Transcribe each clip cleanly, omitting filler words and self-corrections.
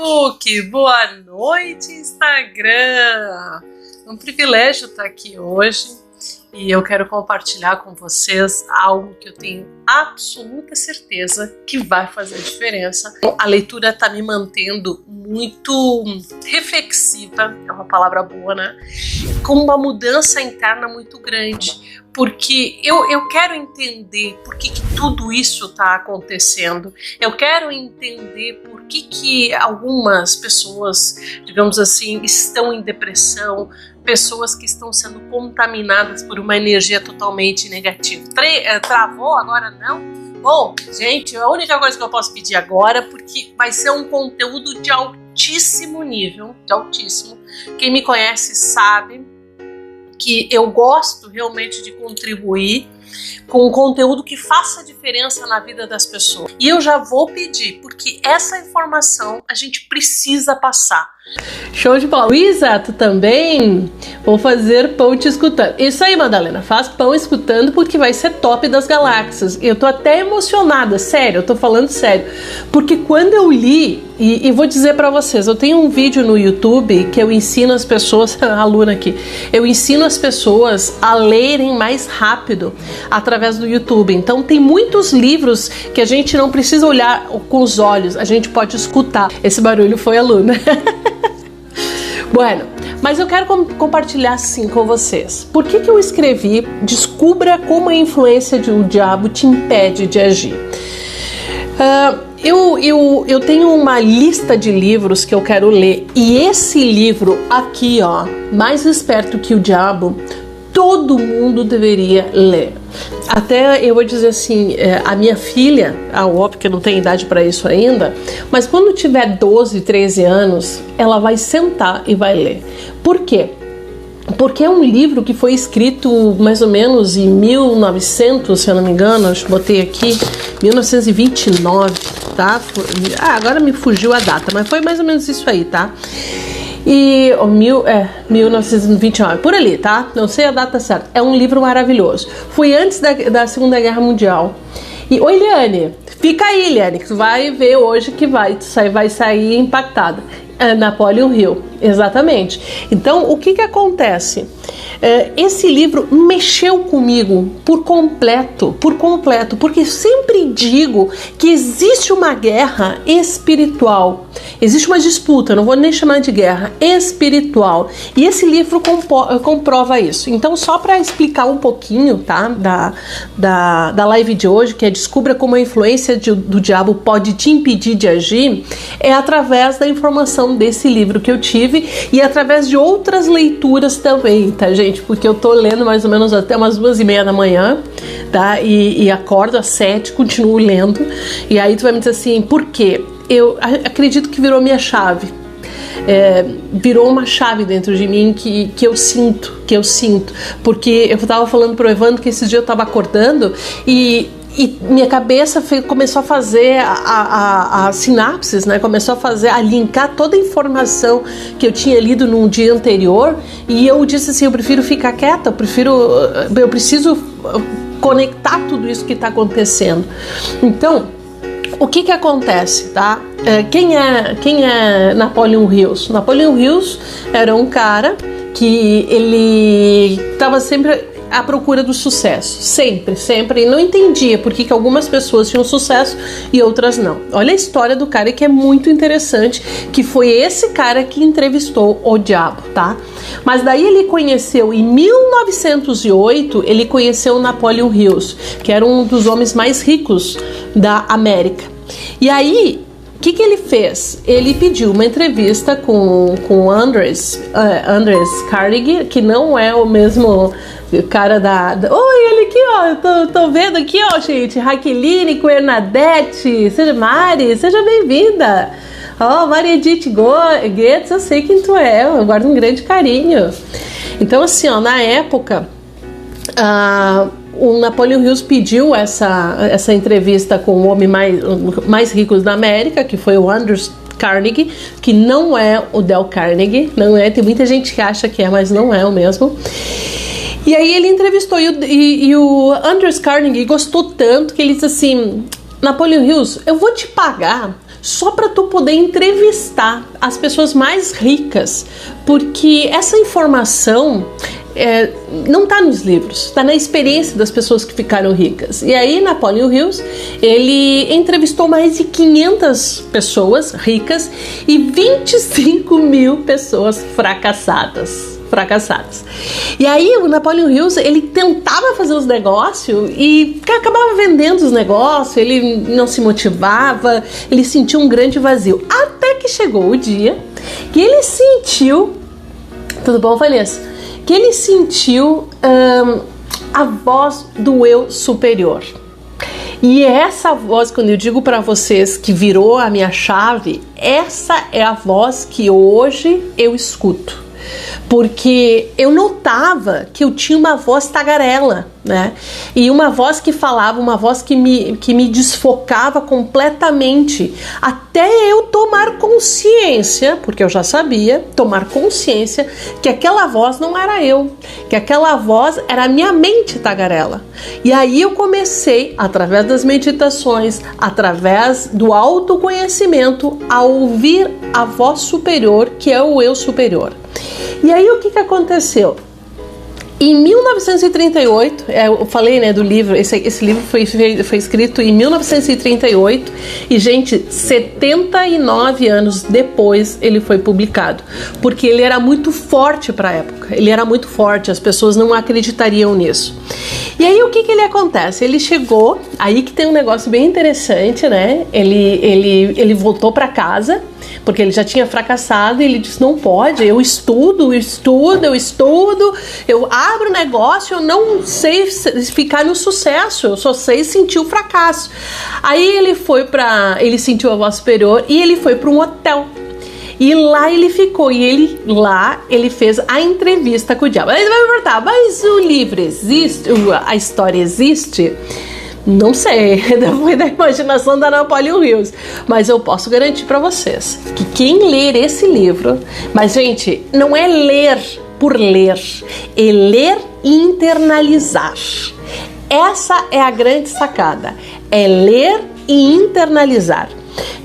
Facebook, boa noite Instagram. É um privilégio estar aqui hoje e eu quero compartilhar com vocês algo que eu tenho absoluta certeza que vai fazer diferença. A leitura está me mantendo muito reflexiva, é uma palavra boa, né? Com uma mudança interna muito grande, porque eu quero entender por que tudo isso está acontecendo. Eu quero entender por que algumas pessoas, digamos assim, estão em depressão, pessoas que estão sendo contaminadas por uma energia totalmente negativa. Travou agora não? Bom, gente, a única coisa que eu posso pedir agora, porque vai ser um conteúdo de altíssimo nível, de altíssimo. Quem me conhece sabe que eu gosto realmente de contribuir com um conteúdo que faça diferença na vida das pessoas. E eu já vou pedir, porque essa informação a gente precisa passar. Show de bola. Luísa, tu também? Vou fazer pão te escutando. Isso aí, Madalena, faz pão escutando porque vai ser top das galáxias. Eu tô até emocionada, sério, eu tô falando sério. Porque quando eu li, e vou dizer pra vocês, eu tenho um vídeo no YouTube que eu ensino as pessoas, a aluna aqui, eu ensino as pessoas a lerem mais rápido através do YouTube. Então tem muitos livros que a gente não precisa olhar com os olhos, a gente pode escutar. Esse barulho foi a Luna. Bueno, mas eu quero compartilhar sim com vocês. Por que eu escrevi Descubra como a influência do diabo te impede de agir? Eu tenho uma lista de livros que eu quero ler, e esse livro aqui, ó, Mais Esperto que o Diabo, todo mundo deveria ler. Até eu vou dizer assim, a minha filha, óbvio que eu não tenho idade para isso ainda, mas quando tiver 12, 13 anos, ela vai sentar e vai ler. Por quê? Porque é um livro que foi escrito mais ou menos em 1900, se eu não me engano, eu botei aqui, 1929, tá? Agora me fugiu a data, mas foi mais ou menos isso aí, tá? E 1929, por ali, tá? Não sei a data certa. É um livro maravilhoso. Foi antes da Segunda Guerra Mundial. E, oi, Liane, fica aí, Liane, que tu vai ver hoje que vai sair impactada. Napoleon Hill, exatamente. Então, o que acontece? Esse livro mexeu comigo por completo, porque sempre digo que existe uma guerra espiritual, existe uma disputa, não vou nem chamar de guerra, espiritual, e esse livro comprova isso. Então, só para explicar um pouquinho, tá, da live de hoje, que é Descubra como a influência do diabo pode te impedir de agir, é através da informação desse livro que eu tive e através de outras leituras também, tá, gente? Porque eu tô lendo mais ou menos até umas 2:30 da manhã, tá? E acordo às 7, continuo lendo. E aí tu vai me dizer assim, por quê? Eu acredito que virou minha chave. Virou uma chave dentro de mim que eu sinto. Porque eu tava falando pro Evandro que esses dias eu tava acordando e minha cabeça começou a fazer a sinapses, né? Começou a linkar toda a informação que eu tinha lido num dia anterior, e eu disse assim, eu prefiro ficar quieta, eu preciso conectar tudo isso que está acontecendo. Então, o que acontece, tá? Quem é Napoleon Hills? Napoleon Hills era um cara que ele estava sempre à procura do sucesso, sempre, e não entendia por que algumas pessoas tinham sucesso e outras não. Olha a história do cara, que é muito interessante, que foi esse cara que entrevistou o diabo, tá? Mas daí ele conheceu, em 1908, ele conheceu Napoleon Hills, que era um dos homens mais ricos da América. E aí, o que ele fez? Ele pediu uma entrevista com Andres Carnegie, que não é o mesmo cara Oi, ele aqui, ó, tô vendo aqui, ó, gente, Raqueline, Bernadette, Mari, seja bem-vinda. Ó, Maria Edith Goetz, eu sei quem tu é, eu guardo um grande carinho. Então, assim, ó, na época, o Napoleon Hills pediu essa entrevista com o homem mais rico da América, que foi o Andres Carnegie, que não é o Dale Carnegie, não é, tem muita gente que acha que é, mas não é o mesmo. E aí ele entrevistou e o Andres Carnegie gostou tanto que ele disse assim, Napoleon Hills, eu vou te pagar só para tu poder entrevistar as pessoas mais ricas, porque essa informação não está nos livros, está na experiência das pessoas que ficaram ricas. E aí Napoleon Hills, ele entrevistou mais de 500 pessoas ricas e 25 mil pessoas fracassadas. E aí o Napoleon Hills, ele tentava fazer os negócios e acabava vendendo os negócios, ele não se motivava, ele sentia um grande vazio, até que chegou o dia que ele sentiu, tudo bom, Vanessa? Que ele sentiu a voz do eu superior. E essa voz, quando eu digo para vocês que virou a minha chave, essa é a voz que hoje eu escuto. Porque eu notava que eu tinha uma voz tagarela, né? E uma voz que falava, uma voz que me desfocava completamente, até eu tomar consciência, porque eu já sabia, tomar consciência que aquela voz não era eu, que aquela voz era a minha mente tagarela. E aí eu comecei, através das meditações, através do autoconhecimento, a ouvir a voz superior, que é o eu superior. E aí o que aconteceu? Em 1938, eu falei, né, do livro, esse livro foi escrito em 1938 e, gente, 79 anos depois ele foi publicado, porque ele era muito forte para a época, ele era muito forte, as pessoas não acreditariam nisso. E aí o que ele acontece? Ele chegou, aí que tem um negócio bem interessante, né, ele voltou para casa, porque ele já tinha fracassado e ele disse, não pode, eu estudo, eu abro negócio, eu não sei ficar no sucesso, eu só sei sentir o fracasso. Aí ele sentiu a voz superior e ele foi para um hotel. E lá ele ficou, e ele fez a entrevista com o diabo. Aí ele vai me perguntar, mas o livro existe? A história existe? Não sei, foi da imaginação da Napoleon Hills, mas eu posso garantir para vocês que quem ler esse livro, mas gente, não é ler por ler, é ler e internalizar. Essa é a grande sacada, é ler e internalizar.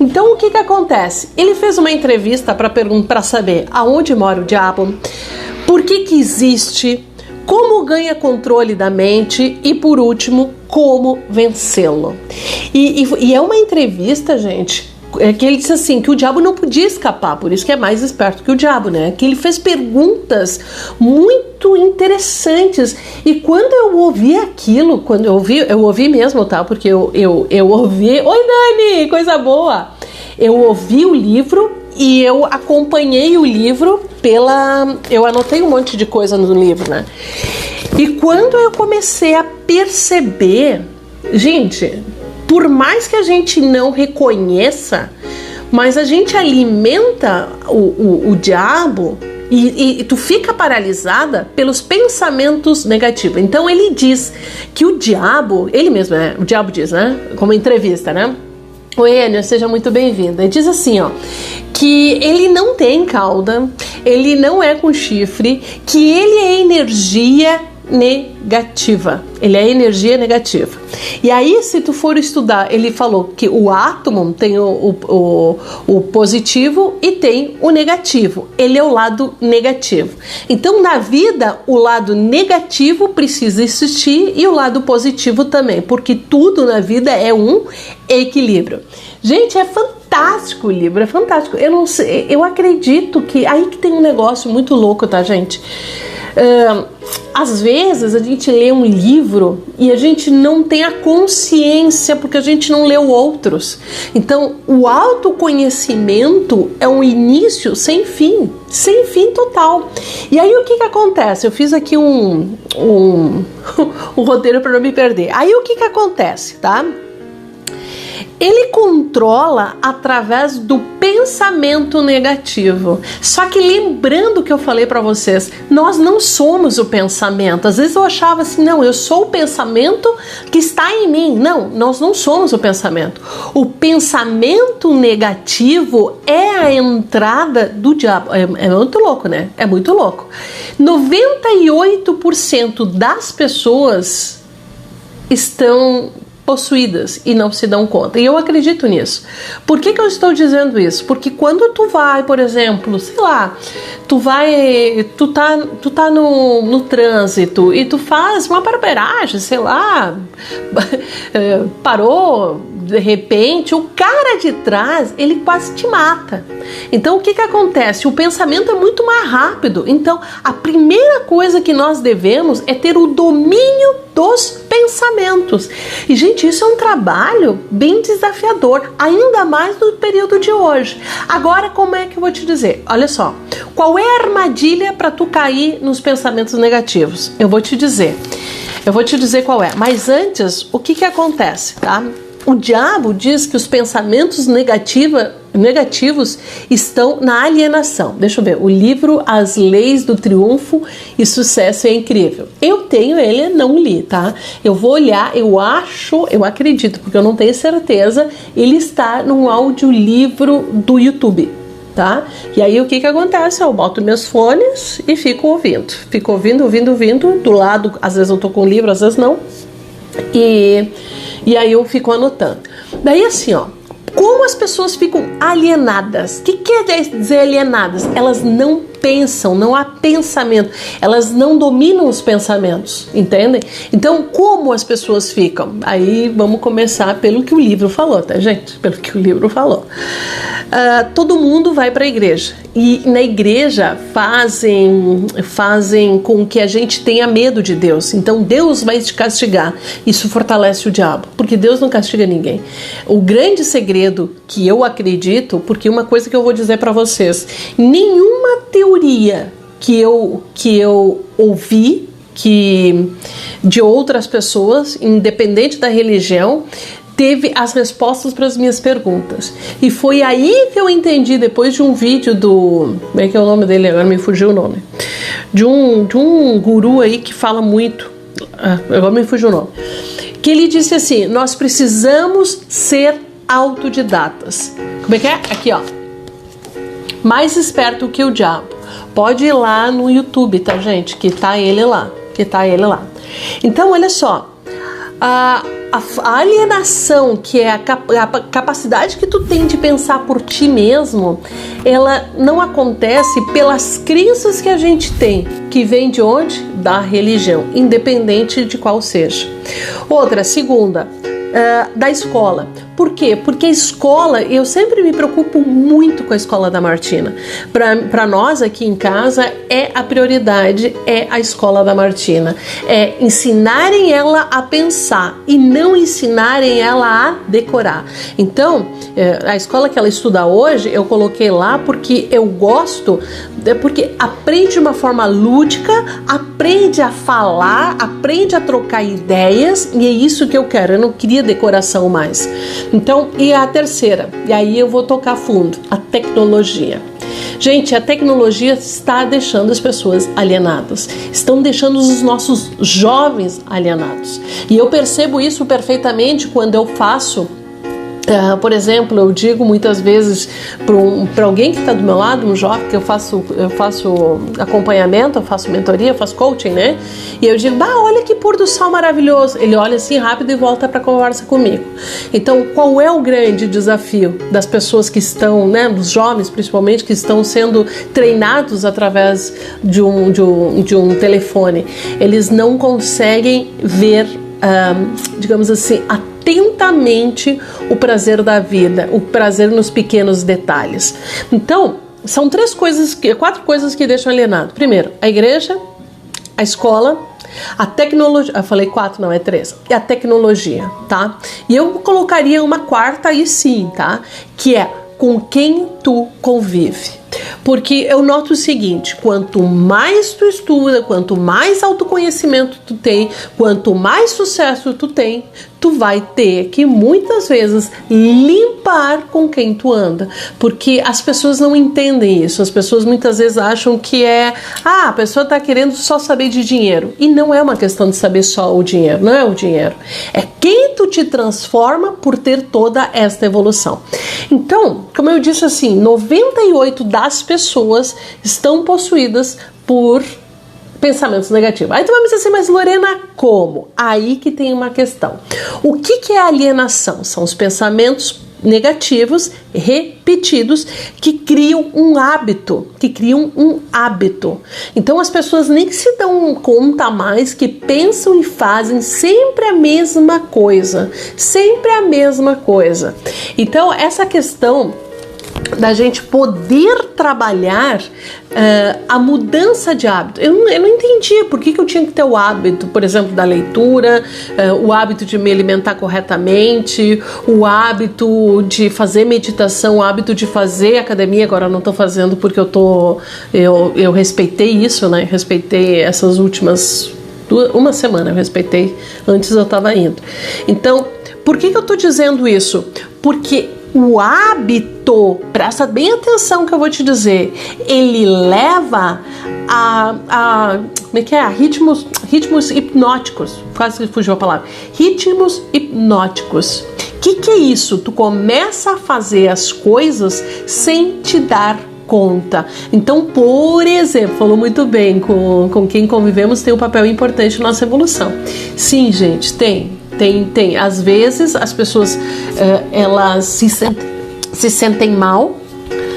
Então o que acontece? Ele fez uma entrevista para saber aonde mora o diabo, por que existe, como ganha controle da mente e, por último, como vencê-lo. E é uma entrevista, gente, que ele disse assim, que o diabo não podia escapar, por isso que é mais esperto que o diabo, né? Que ele fez perguntas muito interessantes. E quando eu ouvi aquilo, eu ouvi mesmo, tá? Porque eu ouvi... Oi, Dani! Coisa boa! Eu ouvi o livro e eu acompanhei o livro eu anotei um monte de coisa no livro, né? E quando eu comecei a perceber, gente, por mais que a gente não reconheça, mas a gente alimenta o diabo e tu fica paralisada pelos pensamentos negativos. Então ele diz que o diabo, ele mesmo, né? O diabo diz, né? Como entrevista, né? Oi, Enio, seja muito bem-vinda. Ele diz assim, ó, que ele não tem cauda, ele não é com chifre, que ele é energia negativa. Ele é energia negativa. E aí, se tu for estudar, ele falou que o átomo tem o positivo e tem o negativo. Ele é o lado negativo. Então, na vida, o lado negativo precisa existir e o lado positivo também, porque tudo na vida é um equilíbrio. Gente, é fantástico o livro, é fantástico. Eu não sei, eu acredito que aí que tem um negócio muito louco, tá, gente? Às vezes a gente lê um livro e a gente não tem a consciência porque a gente não leu outros. Então o autoconhecimento é um início sem fim total. E aí o que acontece? Eu fiz aqui um roteiro para não me perder. Aí o que acontece, tá? Ele controla através do pensamento negativo. Só que lembrando que eu falei para vocês, nós não somos o pensamento. Às vezes eu achava assim, não, eu sou o pensamento que está em mim. Não, nós não somos o pensamento. O pensamento negativo é a entrada do diabo. É muito louco, né? É muito louco. 98% das pessoas estão possuídas e não se dão conta. E eu acredito nisso. Por que eu estou dizendo isso? Porque quando tu vai, por exemplo, sei lá, tu tá no trânsito e tu faz uma barbeiragem, sei lá, parou de repente, o cara de trás, ele quase te mata. Então o que acontece? O pensamento é muito mais rápido. Então a primeira coisa que nós devemos é ter o domínio dos pensamentos. E gente, isso é um trabalho bem desafiador, ainda mais no período de hoje. Agora, como é que eu vou te dizer? Olha só, qual é a armadilha para tu cair nos pensamentos negativos? Eu vou te dizer qual é. Mas antes, o que acontece, tá? O diabo diz que os pensamentos negativos estão na alienação. Deixa eu ver, o livro As Leis do Triunfo e Sucesso é incrível. Eu tenho ele, não li, tá? Eu vou olhar, eu acredito, porque eu não tenho certeza, ele está num audiolivro do YouTube, tá? E aí o que acontece? Eu boto meus fones e fico ouvindo. Fico ouvindo, do lado, às vezes eu tô com o livro, às vezes não. E aí eu fico anotando. Daí assim, ó, como as pessoas ficam alienadas? O que quer dizer alienadas? Elas não pensam, não há pensamento, elas não dominam os pensamentos, entendem? Então, como as pessoas ficam? Aí vamos começar pelo que o livro falou, tá, gente? Pelo que o livro falou. Todo mundo vai para a igreja e na igreja fazem com que a gente tenha medo de Deus. Então Deus vai te castigar. Isso fortalece o diabo, porque Deus não castiga ninguém. O grande segredo que eu acredito, porque uma coisa que eu vou dizer para vocês, nenhuma teoria que eu ouvi de outras pessoas, independente da religião, teve as respostas para as minhas perguntas. E foi aí que eu entendi, depois de um vídeo do... Como é que é o nome dele? Agora me fugiu o nome. De um guru aí que fala muito. Agora me fugiu o nome. Que ele disse assim, nós precisamos ser autodidatas. Como é que é? Aqui, ó. Mais esperto que o diabo. Pode ir lá no YouTube, tá, gente? Que tá ele lá. Então, olha só. A alienação, que é a capacidade que tu tem de pensar por ti mesmo, ela não acontece pelas crenças que a gente tem, que vem de onde? Da religião, independente de qual seja. Outra, segunda, da escola. Por quê? Porque a escola, eu sempre me preocupo muito com a escola da Martina. Para nós aqui em casa, a prioridade é a escola da Martina. É ensinarem ela a pensar e não ensinarem ela a decorar. Então, a escola que ela estuda hoje, eu coloquei lá porque eu gosto, porque aprende de uma forma lúdica, aprende a falar, aprende a trocar ideias, e é isso que eu quero. Eu não queria decoração mais. Então, e a terceira, e aí eu vou tocar fundo, a tecnologia. Gente, a tecnologia está deixando as pessoas alienadas, estão deixando os nossos jovens alienados. E eu percebo isso perfeitamente quando eu faço, por exemplo, eu digo muitas vezes para alguém que está do meu lado, um jovem, que eu faço acompanhamento, eu faço mentoria, eu faço coaching, né? E eu digo, olha que pôr do sol maravilhoso. Ele olha assim rápido e volta para conversa comigo. Então, qual é o grande desafio das pessoas que estão, né, dos jovens principalmente, que estão sendo treinados através de um telefone? Eles não conseguem ver, digamos assim, atentamente o prazer da vida, o prazer nos pequenos detalhes. Então, são quatro coisas que deixam alienado. Primeiro, a igreja, a escola, a tecnologia. Eu falei 4, não, é 3. E a tecnologia, tá? E eu colocaria uma quarta aí sim, tá? Que é com quem tu convive. Porque eu noto o seguinte, quanto mais tu estuda, quanto mais autoconhecimento tu tem, quanto mais sucesso tu tem, tu vai ter que muitas vezes limpar com quem tu anda, porque as pessoas não entendem isso. As pessoas muitas vezes acham que a pessoa está querendo só saber de dinheiro, e não é uma questão de saber só o dinheiro, não é o dinheiro, é quem tu te transforma por ter toda esta evolução. Então, como eu disse assim, 98 das pessoas estão possuídas por pensamentos negativos. Aí tu vai me dizer assim, mas Lorena, como? Aí que tem uma questão. O que é alienação? São os pensamentos negativos repetidos que criam um hábito, Então as pessoas nem se dão conta mais que pensam e fazem sempre a mesma coisa, Então essa questão da gente poder trabalhar a mudança de hábito. Eu não entendia por que eu tinha que ter o hábito, por exemplo, da leitura, o hábito de me alimentar corretamente, o hábito de fazer meditação, o hábito de fazer academia. Agora eu não estou fazendo porque eu respeitei isso, né? Respeitei essas últimas uma semana, eu respeitei, antes eu estava indo. Então, por que eu estou dizendo isso? Porque o hábito, presta bem atenção que eu vou te dizer, ele leva como é que é? Ritmos hipnóticos, quase fugiu a palavra, ritmos hipnóticos. O que é isso? Tu começa a fazer as coisas sem te dar conta. Então, por exemplo, falou muito bem, com quem convivemos tem um papel importante na nossa evolução. Sim, gente, tem. Às vezes as pessoas elas se sentem mal,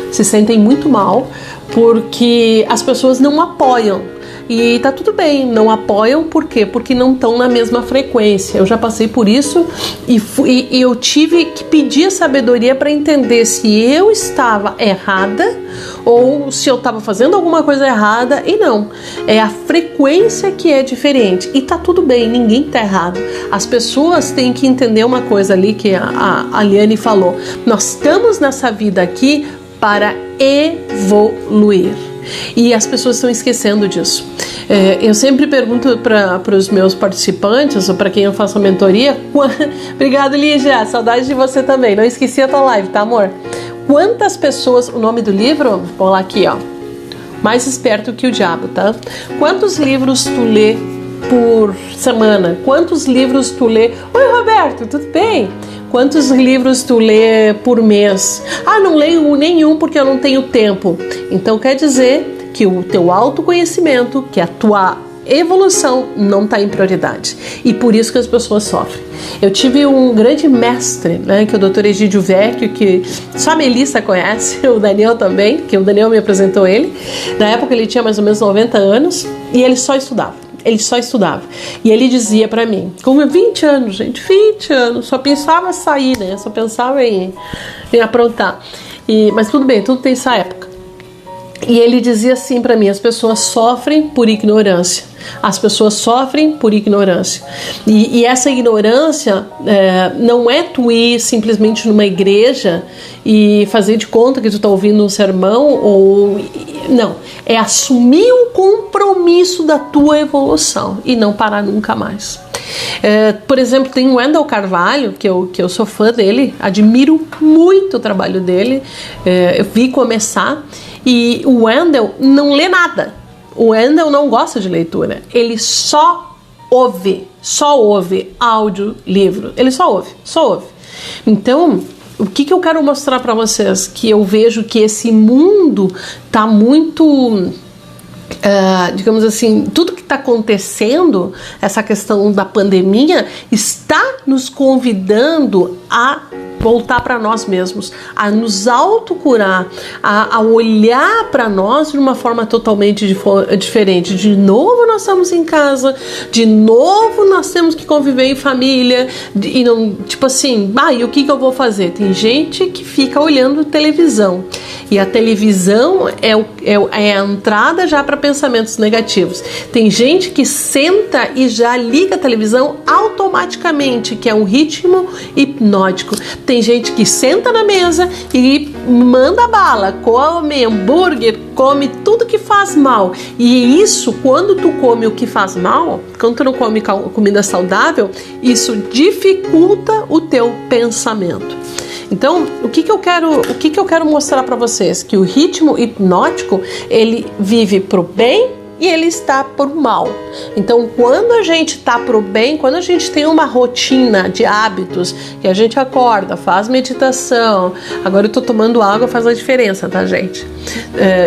se sentem muito mal, porque as pessoas não apoiam. E tá tudo bem, não apoiam, por quê? Porque não estão na mesma frequência. Eu já passei por isso e eu tive que pedir a sabedoria para entender se eu estava errada ou se eu estava fazendo alguma coisa errada. E não, é a frequência que é diferente. E tá tudo bem, ninguém tá errado. As pessoas têm que entender uma coisa ali que a Liane falou. Nós estamos nessa vida aqui para evoluir. E as pessoas estão esquecendo disso. Eu sempre pergunto para os meus participantes, ou para quem eu faço a mentoria, obrigado, Lígia, saudade de você também, não esqueci a tua live, tá, amor? Quantas pessoas, o nome do livro, vou lá aqui, ó, Mais Esperto que o Diabo, tá? Quantos livros tu lê por semana? Quantos livros tu lê? Oi, Roberto, tudo bem? Quantos livros tu lê por mês? Ah, não leio nenhum porque eu não tenho tempo. Então quer dizer que o teu autoconhecimento, que a tua evolução não está em prioridade. E por isso que as pessoas sofrem. Eu tive um grande mestre, né, que é o Dr. Egídio Vecchio, que só a Melissa conhece, o Daniel também, que o Daniel me apresentou ele. Na época ele tinha mais ou menos 90 anos e ele só estudava. E ele dizia pra mim, com 20 anos, gente, 20 anos, só pensava em sair, né? Só pensava em aprontar. Mas tudo bem, tudo tem essa época. E ele dizia assim pra mim, as pessoas sofrem por ignorância. E essa ignorância não é tu ir simplesmente numa igreja e fazer de conta que tu tá ouvindo um sermão não, é assumir um compromisso da tua evolução e não parar nunca mais. Por exemplo, tem o Wendell Carvalho, que eu sou fã dele, admiro muito o trabalho dele, eu vi começar, e o Wendell não lê nada. O Wendell não gosta de leitura, ele só ouve áudio, livro, ele só ouve. Então, o que eu quero mostrar para vocês? Que eu vejo que esse mundo tá muito, digamos assim, tudo que está acontecendo, essa questão da pandemia, está nos convidando a voltar para nós mesmos, a nos autocurar, a olhar para nós de uma forma totalmente diferente. De novo nós estamos em casa, de novo nós temos que conviver em família, e não, tipo assim, e o que eu vou fazer? Tem gente que fica olhando televisão, e a televisão é a entrada já para pensamentos negativos. Tem gente que senta e já liga a televisão automaticamente, que é um ritmo hipnótico. Tem gente que senta na mesa e manda bala, come hambúrguer, come tudo que faz mal. E isso, quando tu come o que faz mal, quando tu não come comida saudável, isso dificulta o teu pensamento. Então, o que eu quero mostrar para vocês? Que o ritmo hipnótico, ele vive pro bem e ele está por mal. Então, quando a gente está pro bem, quando a gente tem uma rotina de hábitos, que a gente acorda, faz meditação, agora eu tô tomando água, faz a diferença, tá, gente?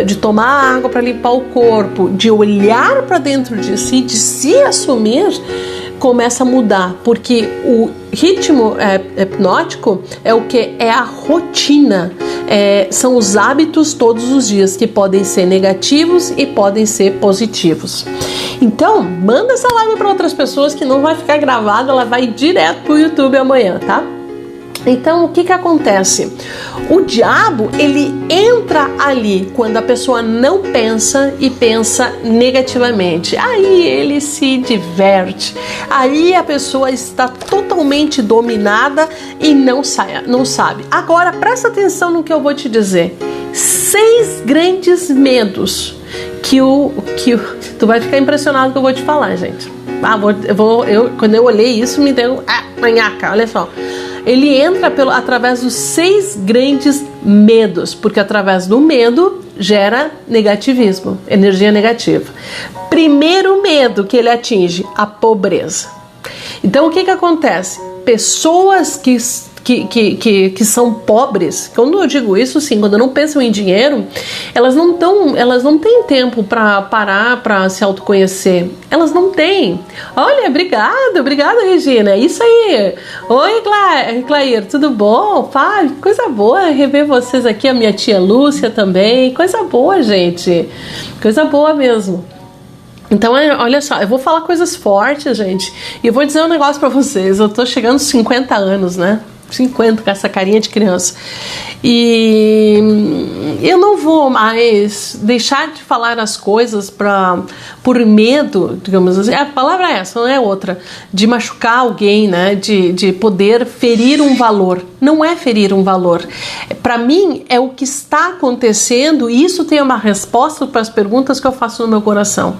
De tomar água para limpar o corpo, de olhar para dentro de si, de se assumir, começa a mudar, porque o ritmo hipnótico é o que? É a rotina, são os hábitos todos os dias, que podem ser negativos e podem ser positivos. Então, manda essa live para outras pessoas, que não vai ficar gravada, ela vai direto pro YouTube amanhã, tá? Então, o que acontece? O diabo, ele entra ali quando a pessoa não pensa e pensa negativamente. Aí ele se diverte. Aí a pessoa está totalmente dominada e não sabe. Agora, presta atenção no que eu vou te dizer. 6 grandes medos que tu vai ficar impressionado que eu vou te falar, gente. Quando eu olhei isso, me deu manhaca, olha só. Ele entra através dos 6 grandes medos, porque através do medo gera negativismo, energia negativa. Primeiro medo que ele atinge, a pobreza. Então o que acontece? Pessoas que são pobres, quando eu digo isso, sim, quando não pensam em dinheiro, elas não têm tempo para parar para se autoconhecer. Elas não têm. Olha, obrigada, Regina. É isso aí. Oi, Clair, tudo bom? Fábio, coisa boa rever vocês aqui, a minha tia Lúcia também. Coisa boa, gente. Coisa boa mesmo. Então, olha só, eu vou falar coisas fortes, gente, e eu vou dizer um negócio pra vocês. Eu tô chegando aos 50 anos, né? 50, com essa carinha de criança. E eu não vou mais deixar de falar as coisas por medo, digamos assim. A palavra é essa, não é outra. De machucar alguém, né? De poder ferir um valor. Não é ferir um valor. Para mim, é o que está acontecendo, e isso tem uma resposta para as perguntas que eu faço no meu coração.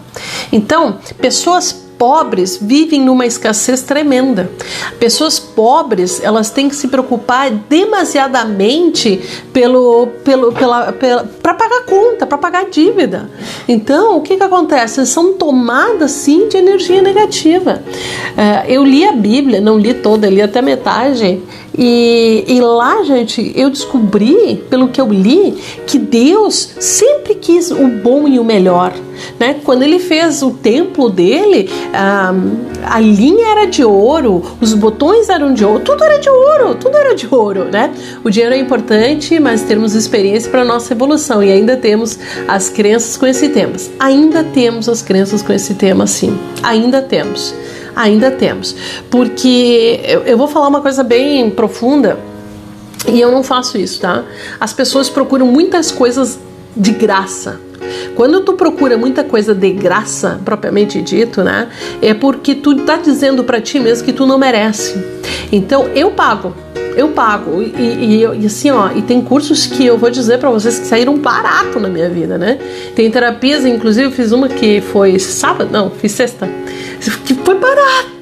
Então, pessoas pobres vivem numa escassez tremenda. Pessoas pobres, elas têm que se preocupar demasiadamente para pagar conta, para pagar dívida. Então, o que acontece? São tomadas, sim, de energia negativa. Eu li a Bíblia, não li toda, li até metade, e lá, gente, eu descobri, pelo que eu li, que Deus sempre quis o bom e o melhor, né? Quando ele fez o templo dele, a linha era de ouro, os botões eram de ouro, tudo era de ouro, né? O dinheiro é importante, mas termos experiência para a nossa evolução, e ainda temos as crenças com esse tema. Ainda temos as crenças com esse tema, sim. Ainda temos, porque eu vou falar uma coisa bem profunda, e eu não faço isso, tá? As pessoas procuram muitas coisas de graça. Quando tu procura muita coisa de graça, propriamente dito, né? É porque tu tá dizendo pra ti mesmo que tu não merece. Então eu pago. E assim, ó, e tem cursos que eu vou dizer pra vocês que saíram barato na minha vida, né? Tem terapias, inclusive eu fiz uma que foi sábado, não, fiz sexta, que foi barato,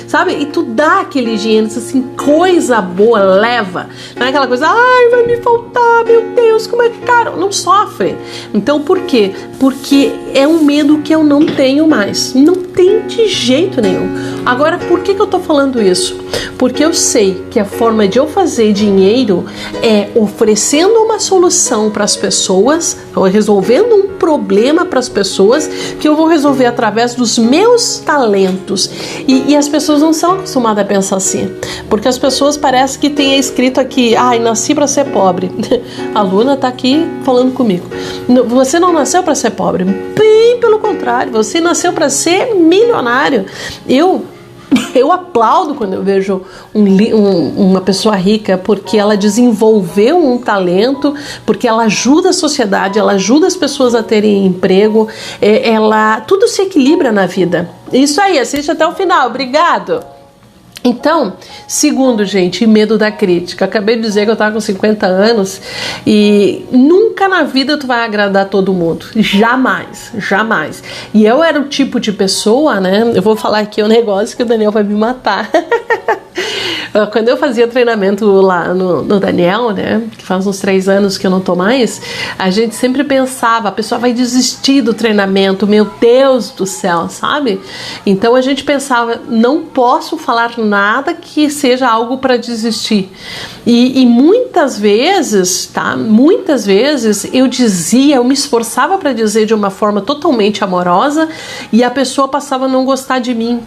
sabe? E tu dá aquele dinheiro, assim, coisa boa, leva. Não é aquela coisa, ai, vai me faltar, meu Deus, como é caro. Não sofre. Então, por quê? Porque é um medo que eu não tenho mais. Não tem de jeito nenhum. Agora, por que eu tô falando isso? Porque eu sei que a forma de eu fazer dinheiro é oferecendo uma solução para as pessoas, ou resolvendo um problema para as pessoas, que eu vou resolver através dos meus talentos. E as pessoas não são acostumadas a pensar assim, porque as pessoas parece que tem escrito aqui, ai, nasci para ser pobre. A Luna tá aqui falando comigo. Você não nasceu para ser pobre, bem pelo contrário, você nasceu para ser milionário. Eu aplaudo quando eu vejo uma pessoa rica, porque ela desenvolveu um talento, porque ela ajuda a sociedade, ela ajuda as pessoas a terem emprego, tudo se equilibra na vida. Isso aí, assiste até o final, obrigado. Então, segundo, gente, medo da crítica. Acabei de dizer que eu tava com 50 anos e nunca na vida tu vai agradar todo mundo. Jamais, jamais. E eu era o tipo de pessoa, né? Eu vou falar aqui um negócio que o Daniel vai me matar. Quando eu fazia treinamento lá no Daniel, né, que faz uns 3 anos que eu não tô mais, a gente sempre pensava, a pessoa vai desistir do treinamento, meu Deus do céu, sabe? Então a gente pensava, não posso falar nada que seja algo para desistir. E muitas vezes, tá? Muitas vezes eu me esforçava para dizer de uma forma totalmente amorosa e a pessoa passava a não gostar de mim.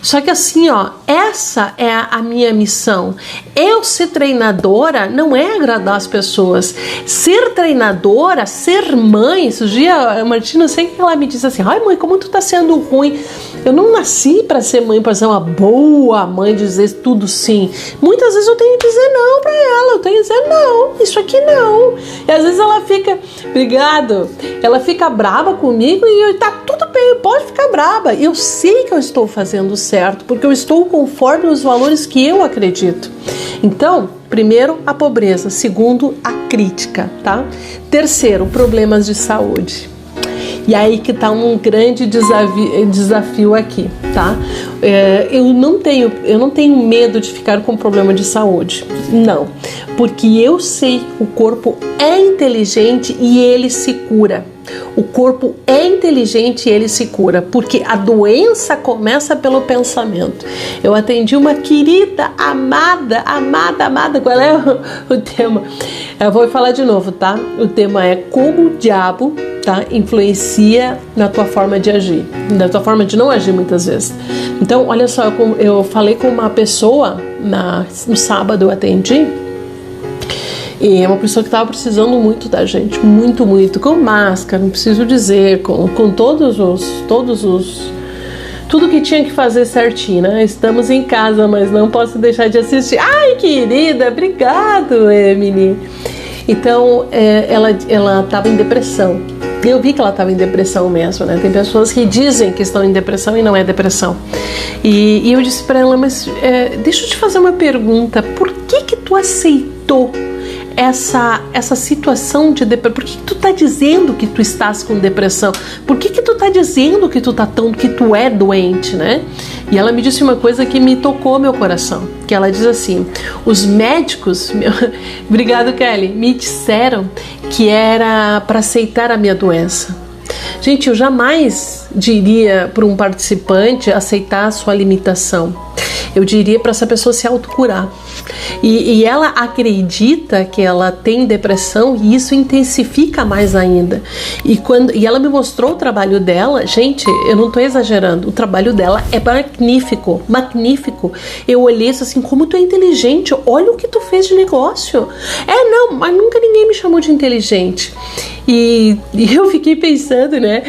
Só que assim, ó, essa é a minha missão. Eu ser treinadora não é agradar as pessoas. Ser treinadora, ser mãe, esses dias a Martina, eu sei que ela me disse assim, ai mãe, como tu tá sendo ruim. Eu não nasci para ser mãe, para ser uma boa mãe, dizer tudo sim. Muitas vezes eu tenho que dizer não para ela, eu tenho que dizer não, isso aqui não. E às vezes ela fica, obrigado, ela fica brava comigo e tá tudo bem, pode ficar brava. Eu sei que eu estou fazendo certo, porque eu estou conforme os valores que eu acredito. Então, primeiro, a pobreza. Segundo, a crítica, tá? Terceiro, problemas de saúde. E aí que tá um grande desafio aqui, tá? Eu não tenho medo de ficar com problema de saúde, não, porque eu sei que o corpo é inteligente e ele se cura. O corpo é inteligente e ele se cura, porque a doença começa pelo pensamento. Eu atendi uma querida, amada, qual é o tema? Eu vou falar de novo, tá? O tema é como o diabo, tá, influencia na tua forma de agir, na tua forma de não agir muitas vezes. Então, olha só, eu falei com uma pessoa, no sábado eu atendi, e é uma pessoa que estava precisando muito da gente, muito, com máscara, não preciso dizer, com tudo que tinha que fazer certinho, né? Estamos em casa, mas não posso deixar de assistir. Ai, querida, obrigado, Emily. Então, ela estava em depressão. Eu vi que ela estava em depressão mesmo, né? Tem pessoas que dizem que estão em depressão e não é depressão. E eu disse para ela, mas deixa eu te fazer uma pergunta. Por que tu aceitou essa situação de depressão? Por que tu tá dizendo que tu estás com depressão? Por que tu tá dizendo que que tu é doente, né? E ela me disse uma coisa que me tocou meu coração, que ela diz assim, os médicos, obrigado Kelly, me disseram que era para aceitar a minha doença. Gente, eu jamais diria para um participante aceitar a sua limitação. Eu diria para essa pessoa se autocurar. E ela acredita que ela tem depressão e isso intensifica mais ainda. E ela me mostrou o trabalho dela. Gente, eu não estou exagerando, o trabalho dela é magnífico, magnífico. Eu olhei assim, como tu é inteligente, olha o que tu fez de negócio. Não, mas nunca ninguém me chamou de inteligente. E eu fiquei pensando, né?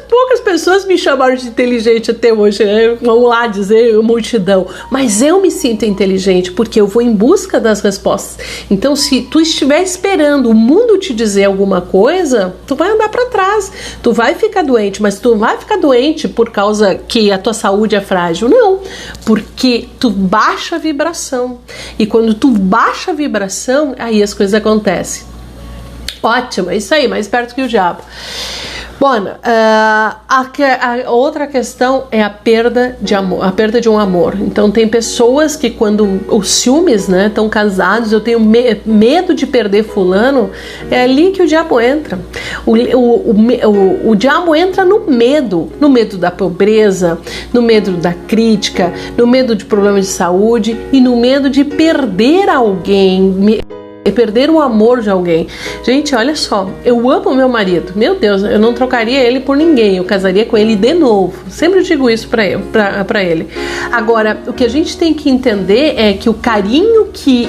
Poucas pessoas me chamaram de inteligente até hoje, né? Vamos lá dizer, multidão. Mas eu me sinto inteligente porque eu vou em busca das respostas. Então, se tu estiver esperando o mundo te dizer alguma coisa, tu vai andar para trás. Tu vai ficar doente, mas tu não vai ficar doente por causa que a tua saúde é frágil. Não, porque tu baixa a vibração. E quando tu baixa a vibração, aí as coisas acontecem. Ótimo, é isso aí, mais perto que o diabo. Bom, a outra questão é a perda de amor, a perda de um amor. Então tem pessoas que quando os ciúmes, né, estão casados, eu tenho medo de perder fulano, é ali que o diabo entra. O diabo entra no medo da pobreza, no medo da crítica, no medo de problemas de saúde e no medo de perder alguém, perder o amor de alguém. Gente, olha só, eu amo meu marido, meu Deus, eu não trocaria ele por ninguém, eu casaria com ele de novo, sempre digo isso pra ele. Agora, o que a gente tem que entender é que o carinho que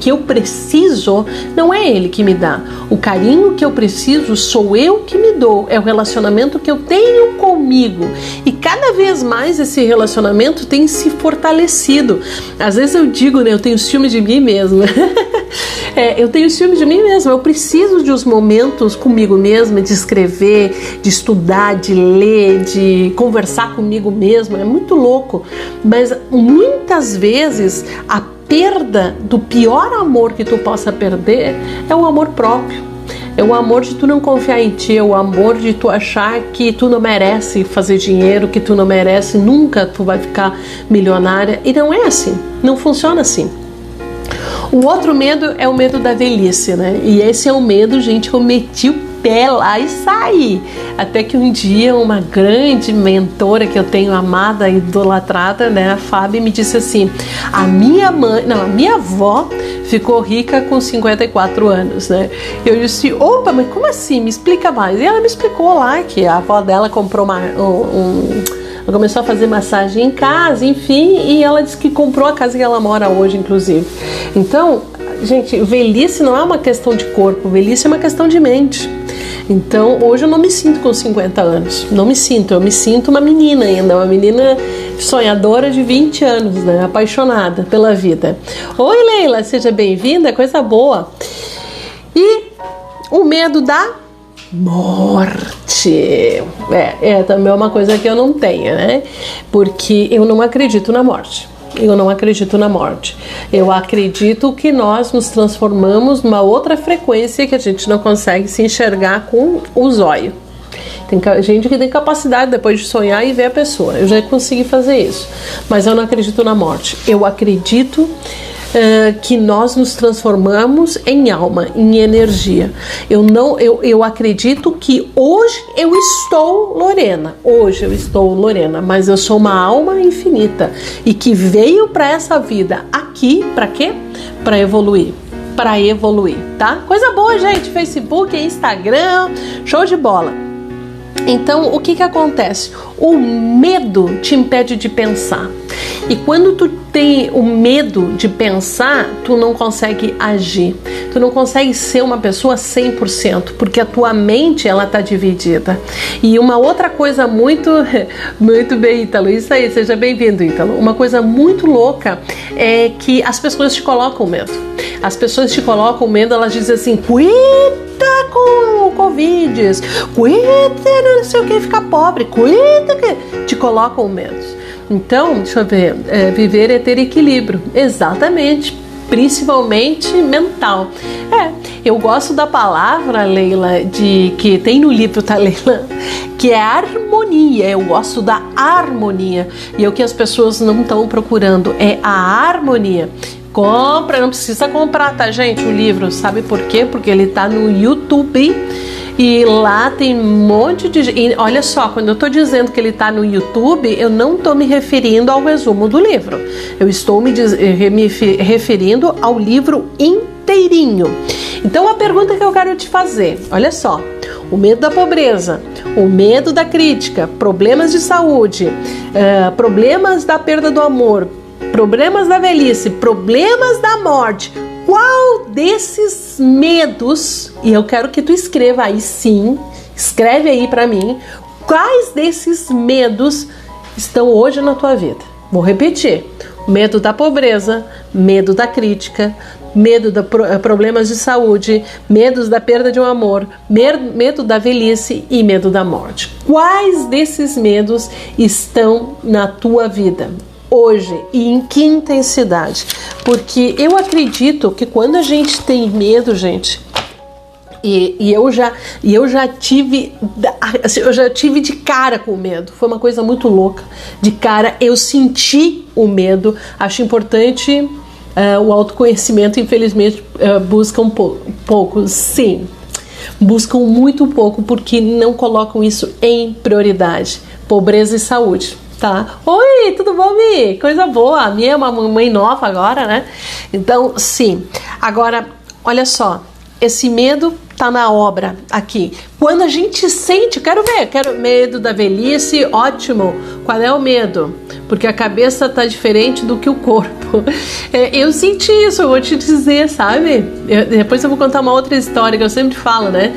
eu preciso não é ele que me dá, o carinho que eu preciso sou eu que me dou, é o relacionamento que eu tenho comigo, e cada vez mais esse relacionamento tem se fortalecido. Às vezes eu digo, né, eu tenho ciúme de mim mesma Eu tenho ciúme de mim mesma. Eu preciso de uns momentos comigo mesma, de escrever, de estudar, de ler, de conversar comigo mesma. É muito louco. Mas muitas vezes a perda do pior amor que tu possa perder é o amor próprio. É o amor de tu não confiar em ti, é o amor de tu achar que tu não merece fazer dinheiro, que tu não merece, nunca tu vai ficar milionária. E não é assim, não funciona assim. O outro medo é o medo da velhice, né? E esse é o medo, gente, que eu meti o pé lá e saí. Até que um dia uma grande mentora que eu tenho amada e idolatrada, né, a Fábio, me disse assim: a minha avó ficou rica com 54 anos, né? Eu disse: opa, mas como assim? Me explica mais. E ela me explicou lá que a avó dela comprou ela começou a fazer massagem em casa, enfim, e ela disse que comprou a casa que ela mora hoje, inclusive. Então, gente, velhice não é uma questão de corpo, velhice é uma questão de mente. Então, hoje eu não me sinto com 50 anos, não me sinto, eu me sinto uma menina ainda, uma menina sonhadora de 20 anos, né, apaixonada pela vida. Oi, Leila, seja bem-vinda, coisa boa. E o medo da morte. Também é uma coisa que eu não tenho, né, porque eu não acredito na morte. Eu não acredito na morte. Eu acredito que nós nos transformamos numa outra frequência que a gente não consegue se enxergar com o zóio. Tem gente que tem capacidade depois de sonhar e ver a pessoa. Eu já consegui fazer isso. Mas eu não acredito na morte. Eu acredito que nós nos transformamos em alma, em energia. Eu acredito que hoje eu estou Lorena. Hoje eu estou Lorena, mas eu sou uma alma infinita e que veio para essa vida aqui, para quê? Para evoluir. Para evoluir, tá? Coisa boa, gente. Facebook, Instagram, show de bola. Então, o que acontece? O medo te impede de pensar. E quando tu tem o medo de pensar, tu não consegue agir. Tu não consegue ser uma pessoa 100%, porque a tua mente, ela tá dividida. E uma outra coisa muito bem, Ítalo, isso aí, seja bem-vindo, Ítalo. Uma coisa muito louca é que as pessoas te colocam medo. As pessoas te colocam medo, elas dizem assim: cuida com o Covid, cuida, não sei o que, ficar pobre, cuida que... Te colocam medo. Então, deixa eu ver, viver é ter equilíbrio, exatamente, principalmente mental. Eu gosto da palavra, Leila, que tem no livro, tá, Leila? Que é harmonia. Eu gosto da harmonia. E é o que as pessoas não estão procurando, é a harmonia. Compra, não precisa comprar, tá, gente, o livro, sabe por quê? Porque ele tá no YouTube. E lá tem um monte de... E olha só, quando eu estou dizendo que ele está no YouTube, eu não estou me referindo ao resumo do livro. Eu estou me referindo ao livro inteirinho. Então, a pergunta que eu quero te fazer, olha só. O medo da pobreza, o medo da crítica, problemas de saúde, problemas da perda do amor, problemas da velhice, problemas da morte... Qual desses medos, e eu quero que tu escreva aí sim, escreve aí pra mim, quais desses medos estão hoje na tua vida? Vou repetir: medo da pobreza, medo da crítica, medo de problemas de saúde, medos da perda de um amor, medo da velhice e medo da morte. Quais desses medos estão na tua vida hoje e em que intensidade? Porque eu acredito que quando a gente tem medo, gente, eu já tive de cara com o medo. Foi uma coisa muito louca. De cara eu senti o medo. Acho importante o autoconhecimento. Infelizmente buscam pouco, sim. Buscam muito pouco porque não colocam isso em prioridade. Pobreza e saúde. Tá? Oi, tudo bom, Mi? Coisa boa. A minha é uma mãe nova agora, né? Então, sim. Agora, olha só. Esse medo tá na obra aqui. Quando a gente sente, quero medo da velhice, ótimo. Qual é o medo? Porque a cabeça tá diferente do que o corpo. Eu senti isso, eu vou te dizer, sabe? Depois eu vou contar uma outra história que eu sempre falo, né?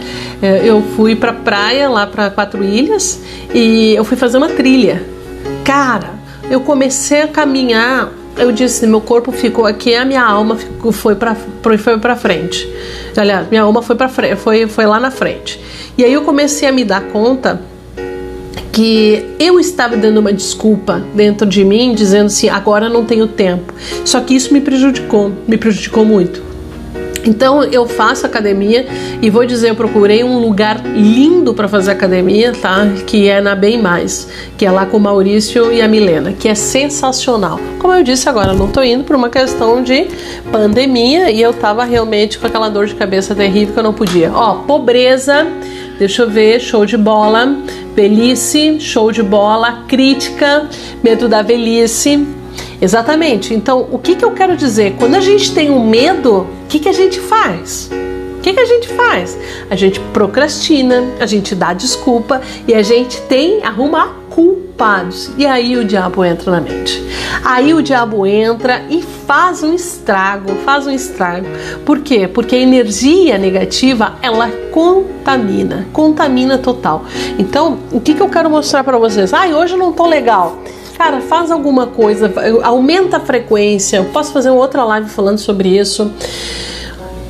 Eu fui pra praia, lá pra Quatro Ilhas, e eu fui fazer uma trilha. Cara, eu comecei a caminhar eu disse, meu corpo ficou aqui, a minha alma foi pra frente. Aliás, minha alma foi pra frente, foi lá na frente. E aí eu comecei a me dar conta que eu estava dando uma desculpa dentro de mim, dizendo assim, agora não tenho tempo. Só que isso me prejudicou muito. Então eu faço academia e vou dizer, eu procurei um lugar lindo para fazer academia, tá? Que é na Bem Mais, que é lá com o Maurício e a Milena, que é sensacional. Como eu disse agora, eu não tô indo por uma questão de pandemia e eu tava realmente com aquela dor de cabeça terrível que eu não podia. Ó, pobreza, deixa eu ver, show de bola, velhice, show de bola, crítica, medo da velhice. Exatamente. Então, o que eu quero dizer? Quando a gente tem um medo, o que a gente faz? O que a gente faz? A gente procrastina, a gente dá desculpa e a gente arruma culpados. E aí o diabo entra na mente. Aí o diabo entra e faz um estrago. Por quê? Porque a energia negativa, ela contamina total. Então, o que eu quero mostrar para vocês? Hoje eu não tô legal. Cara, faz alguma coisa, aumenta a frequência. Eu posso fazer uma outra live falando sobre isso.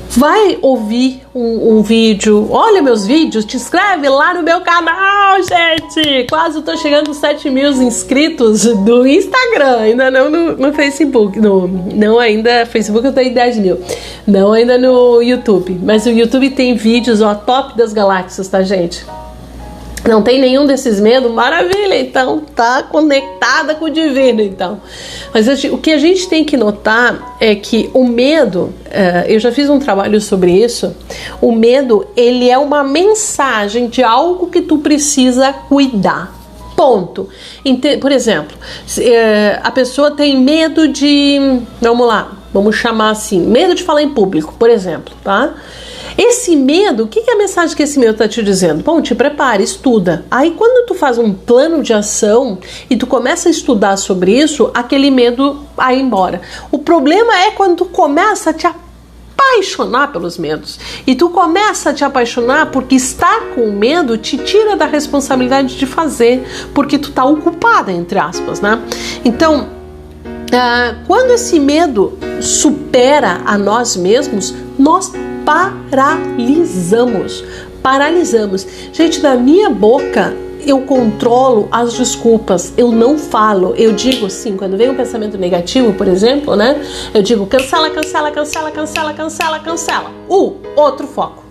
Vai ouvir um vídeo, olha meus vídeos, te inscreve lá no meu canal, gente. Quase eu tô chegando aos 7.000 inscritos do Instagram, ainda não no Facebook, não ainda, Facebook eu tenho 10.000, não ainda no YouTube. Mas o YouTube tem vídeos, ó, top das galáxias, tá, gente? Não tem nenhum desses medos? Maravilha, então tá conectada com o divino, então. Mas o que a gente tem que notar é que o medo, eu já fiz um trabalho sobre isso, o medo, ele é uma mensagem de algo que tu precisa cuidar. Ponto. Por exemplo, a pessoa tem medo de, vamos chamar assim, medo de falar em público, por exemplo, tá? Esse medo, o que é a mensagem que esse medo está te dizendo? Bom, te prepare, estuda. Aí quando tu faz um plano de ação e tu começa a estudar sobre isso, aquele medo vai embora. O problema é quando tu começa a te apaixonar pelos medos. E tu começa a te apaixonar porque estar com medo te tira da responsabilidade de fazer, porque tu tá ocupada, entre aspas, né? Então, quando esse medo supera a nós mesmos, nós paralisamos. Gente, da minha boca eu controlo as desculpas, eu não falo, eu digo assim, quando vem um pensamento negativo, por exemplo, né? Eu digo cancela. Outro foco.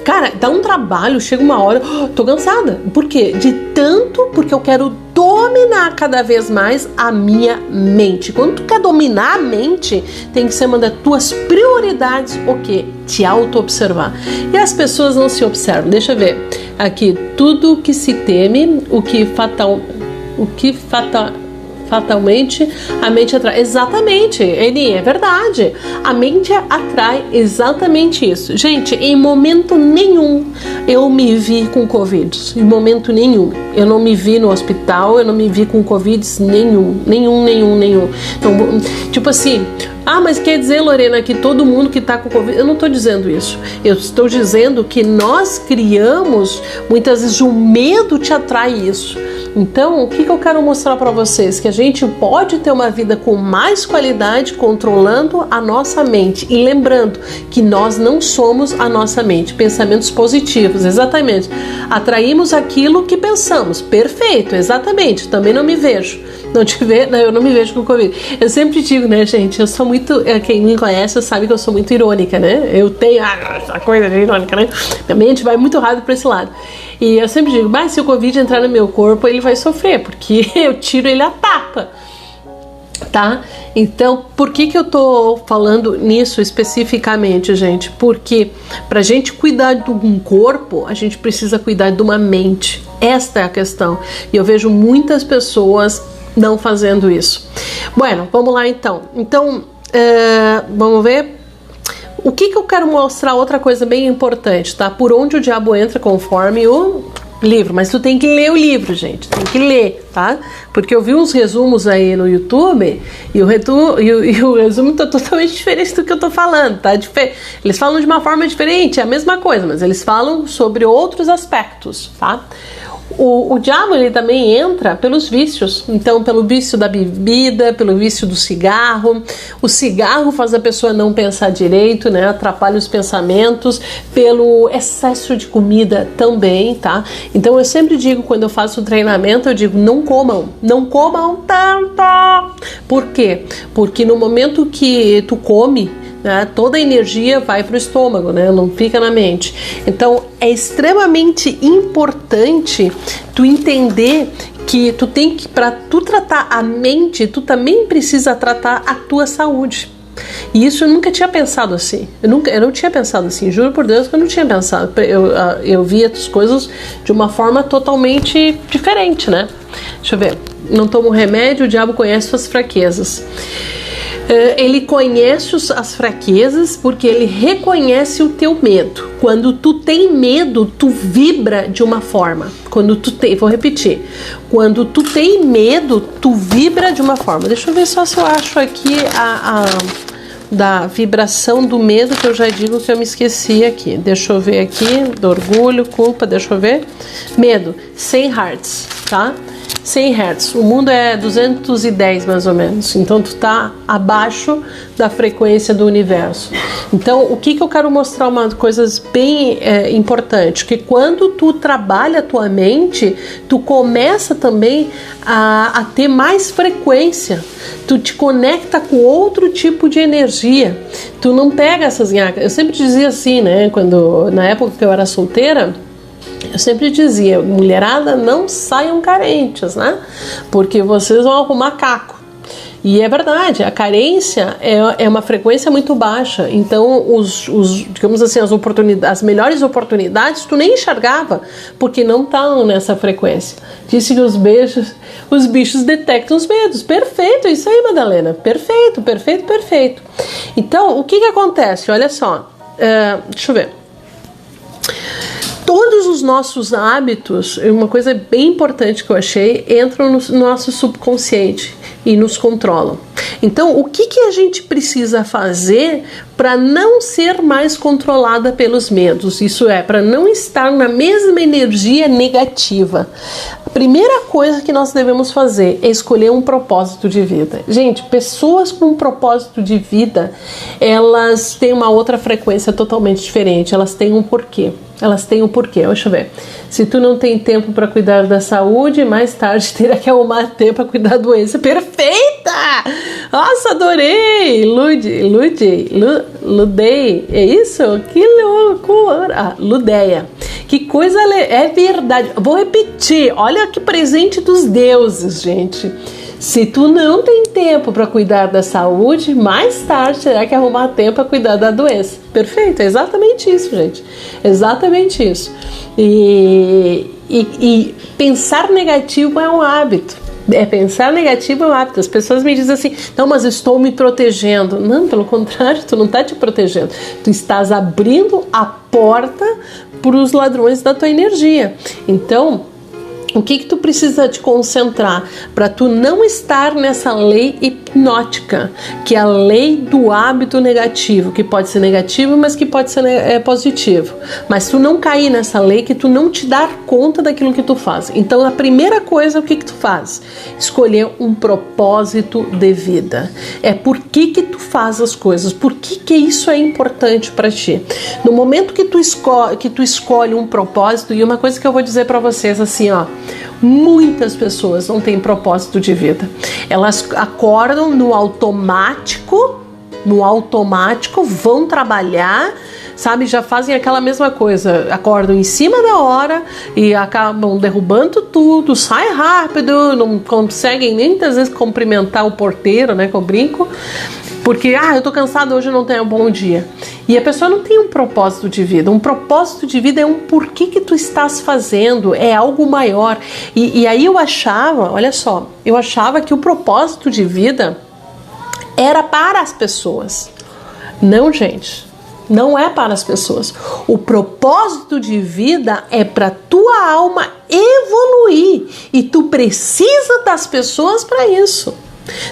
Cara, dá um trabalho, chega uma hora, tô cansada. Por quê? Porque eu quero dominar cada vez mais a minha mente. Quando tu quer dominar a mente, tem que ser uma das tuas prioridades, o quê? Te auto-observar. E as pessoas não se observam. Deixa eu ver. Aqui, tudo que se teme, fatalmente a mente atrai. Exatamente, Eni, é verdade. A mente atrai exatamente isso. Gente, em momento nenhum eu me vi com Covid. Em momento nenhum. Eu não me vi no hospital, eu não me vi com Covid nenhum. Então, tipo assim, mas quer dizer, Lorena, que todo mundo que tá com Covid... Eu não tô dizendo isso. Eu estou dizendo que nós criamos, muitas vezes o medo te atrai isso. Então, o que eu quero mostrar para vocês? Que a gente pode ter uma vida com mais qualidade controlando a nossa mente. E lembrando que nós não somos a nossa mente. Pensamentos positivos, exatamente. Atraímos aquilo que pensamos. Perfeito, exatamente. Também não me vejo. Eu não me vejo com Covid. Eu sempre digo, né, gente? Eu sou muito... Quem me conhece sabe que eu sou muito irônica, né? Eu tenho essa coisa de irônica, né? Minha mente vai muito rápido para esse lado. E eu sempre digo, mas se o Covid entrar no meu corpo, ele vai sofrer, porque eu tiro ele a tapa, tá? Então, por que eu tô falando nisso especificamente, gente? Porque pra gente cuidar de um corpo, a gente precisa cuidar de uma mente. Esta é a questão. E eu vejo muitas pessoas não fazendo isso. Bueno, vamos lá então. Então, vamos ver... O que eu quero mostrar? Outra coisa bem importante, tá? Por onde o diabo entra conforme o livro. Mas tu tem que ler o livro, gente. Tem que ler, tá? Porque eu vi uns resumos aí no YouTube e o resumo tá totalmente diferente do que eu tô falando, tá? Eles falam de uma forma diferente, é a mesma coisa, mas eles falam sobre outros aspectos, tá? O diabo, ele também entra pelos vícios. Então, pelo vício da bebida, pelo vício do cigarro. O cigarro faz a pessoa não pensar direito, né? Atrapalha os pensamentos. Pelo excesso de comida também, tá? Então, eu sempre digo, quando eu faço treinamento, eu digo, não comam tanto. Por quê? Porque no momento que tu come, né, toda a energia vai para o estômago, né, não fica na mente. Então é extremamente importante tu entender que tu tem que, para tu tratar a mente, tu também precisa tratar a tua saúde. E isso eu nunca tinha pensado assim. Eu não tinha pensado assim, juro por Deus que eu não tinha pensado. Eu via as coisas de uma forma totalmente diferente, né? Deixa eu ver. Não tomo remédio, o diabo conhece suas fraquezas. Ele conhece as fraquezas porque ele reconhece o teu medo. Quando tu tem medo, tu vibra de uma forma. Vou repetir. Quando tu tem medo, tu vibra de uma forma. Deixa eu ver só se eu acho aqui da vibração do medo, que eu já digo que eu me esqueci aqui. Deixa eu ver aqui, do orgulho, culpa, deixa eu ver. Medo, 100 Hz, tá? 100 Hz, o mundo é 210 mais ou menos, então tu tá abaixo da frequência do universo. Então o que eu quero mostrar, uma coisa bem importante, que quando tu trabalha a tua mente, tu começa também a ter mais frequência, tu te conecta com outro tipo de energia, tu não pega essas nhacas. Eu sempre dizia assim, né, na época que eu era solteira, eu sempre dizia, mulherada, não saiam carentes, né? Porque vocês vão arrumar caco. E é verdade, a carência é uma frequência muito baixa. Então, digamos assim, as melhores oportunidades tu nem enxergava, porque não estão nessa frequência. Disse que os bichos detectam os medos. Perfeito, isso aí, Madalena. Perfeito. Então, o que acontece? Olha só, deixa eu ver. Todos os nossos hábitos, uma coisa bem importante que eu achei, entram no nosso subconsciente e nos controlam. Então, o que a gente precisa fazer para não ser mais controlada pelos medos? Isso é, para não estar na mesma energia negativa. A primeira coisa que nós devemos fazer é escolher um propósito de vida. Gente, pessoas com um propósito de vida, elas têm uma outra frequência totalmente diferente, elas têm um porquê. Deixa eu ver. Se tu não tem tempo para cuidar da saúde, mais tarde terá que arrumar tempo para cuidar da doença. Perfeita! Nossa, adorei! Ludei, é isso? Que loucura! Ludeia. Que coisa, é verdade. Vou repetir, olha que presente dos deuses, gente. Se tu não tem tempo para cuidar da saúde, mais tarde terá que arrumar tempo para cuidar da doença. Perfeito, é exatamente isso, gente. Exatamente isso. E pensar negativo é um hábito. Pensar negativo é um hábito. As pessoas me dizem assim, não, mas eu estou me protegendo. Não, pelo contrário, tu não está te protegendo. Tu estás abrindo a porta para os ladrões da tua energia. Então, o que tu precisa te concentrar para tu não estar nessa lei hipnótica, que é a lei do hábito negativo, que pode ser negativo, mas que pode ser positivo. Mas tu não cair nessa lei, que tu não te dar conta daquilo que tu faz. Então a primeira coisa, o que tu faz? Escolher um propósito de vida. É por que tu faz as coisas, por que isso é importante para ti. No momento que tu escolhe um propósito, e uma coisa que eu vou dizer para vocês assim, ó, muitas pessoas não têm propósito de vida. Elas acordam no automático, vão trabalhar, sabe, já fazem aquela mesma coisa, acordam em cima da hora e acabam derrubando tudo, sai rápido, não conseguem nem muitas vezes cumprimentar o porteiro, né, que eu brinco, porque, eu tô cansado, hoje não tenho um bom dia. E a pessoa não tem um propósito de vida. Um propósito de vida é um porquê que tu estás fazendo, é algo maior. E aí eu achava, olha só, que o propósito de vida era para as pessoas. Não, gente, não é para as pessoas. O propósito de vida é para tua alma evoluir. E tu precisa das pessoas para isso.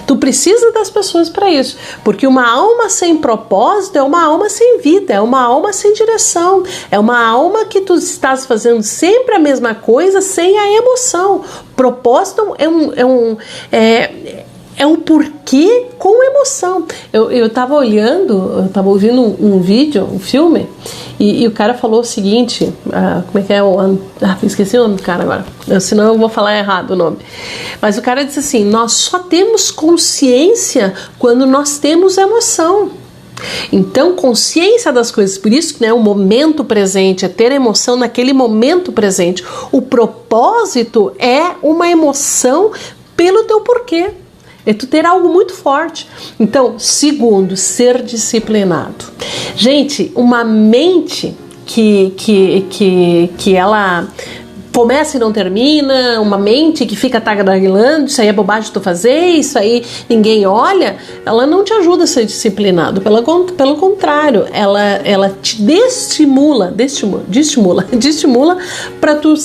Tu precisa das pessoas para isso, porque uma alma sem propósito é uma alma sem vida, é uma alma sem direção, é uma alma que tu estás fazendo sempre a mesma coisa sem a emoção. Propósito é um porquê com emoção. Eu tava ouvindo um vídeo, um filme, e o cara falou o seguinte, como é que é? Esqueci o nome do cara agora, senão eu vou falar errado o nome. Mas o cara disse assim, nós só temos consciência quando nós temos emoção. Então, consciência das coisas, por isso que, né, o momento presente, é ter emoção naquele momento presente. O propósito é uma emoção pelo teu porquê. É tu ter algo muito forte. Então, segundo, ser disciplinado. Gente, uma mente que ela começa e não termina, uma mente que fica tagarelando, isso aí é bobagem tu fazer, isso aí ninguém olha, ela não te ajuda a ser disciplinado, pelo contrário, ela te desestimula para tu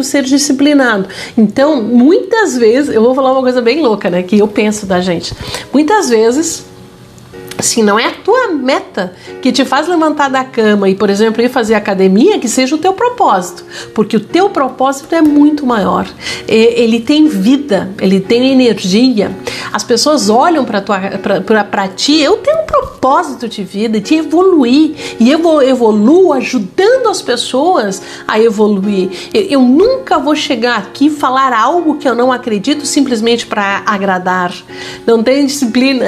ser disciplinado. Então, muitas vezes, eu vou falar uma coisa bem louca, né, que eu penso da gente, muitas vezes, assim, não é a tua meta que te faz levantar da cama e, por exemplo, ir fazer academia, que seja o teu propósito, porque o teu propósito é muito maior, ele tem vida, ele tem energia, as pessoas olham para ti, eu tenho um propósito de vida, de evoluir, e eu evoluo ajudando as pessoas a evoluir. Eu nunca vou chegar aqui e falar algo que eu não acredito simplesmente para agradar. Não tenho disciplina,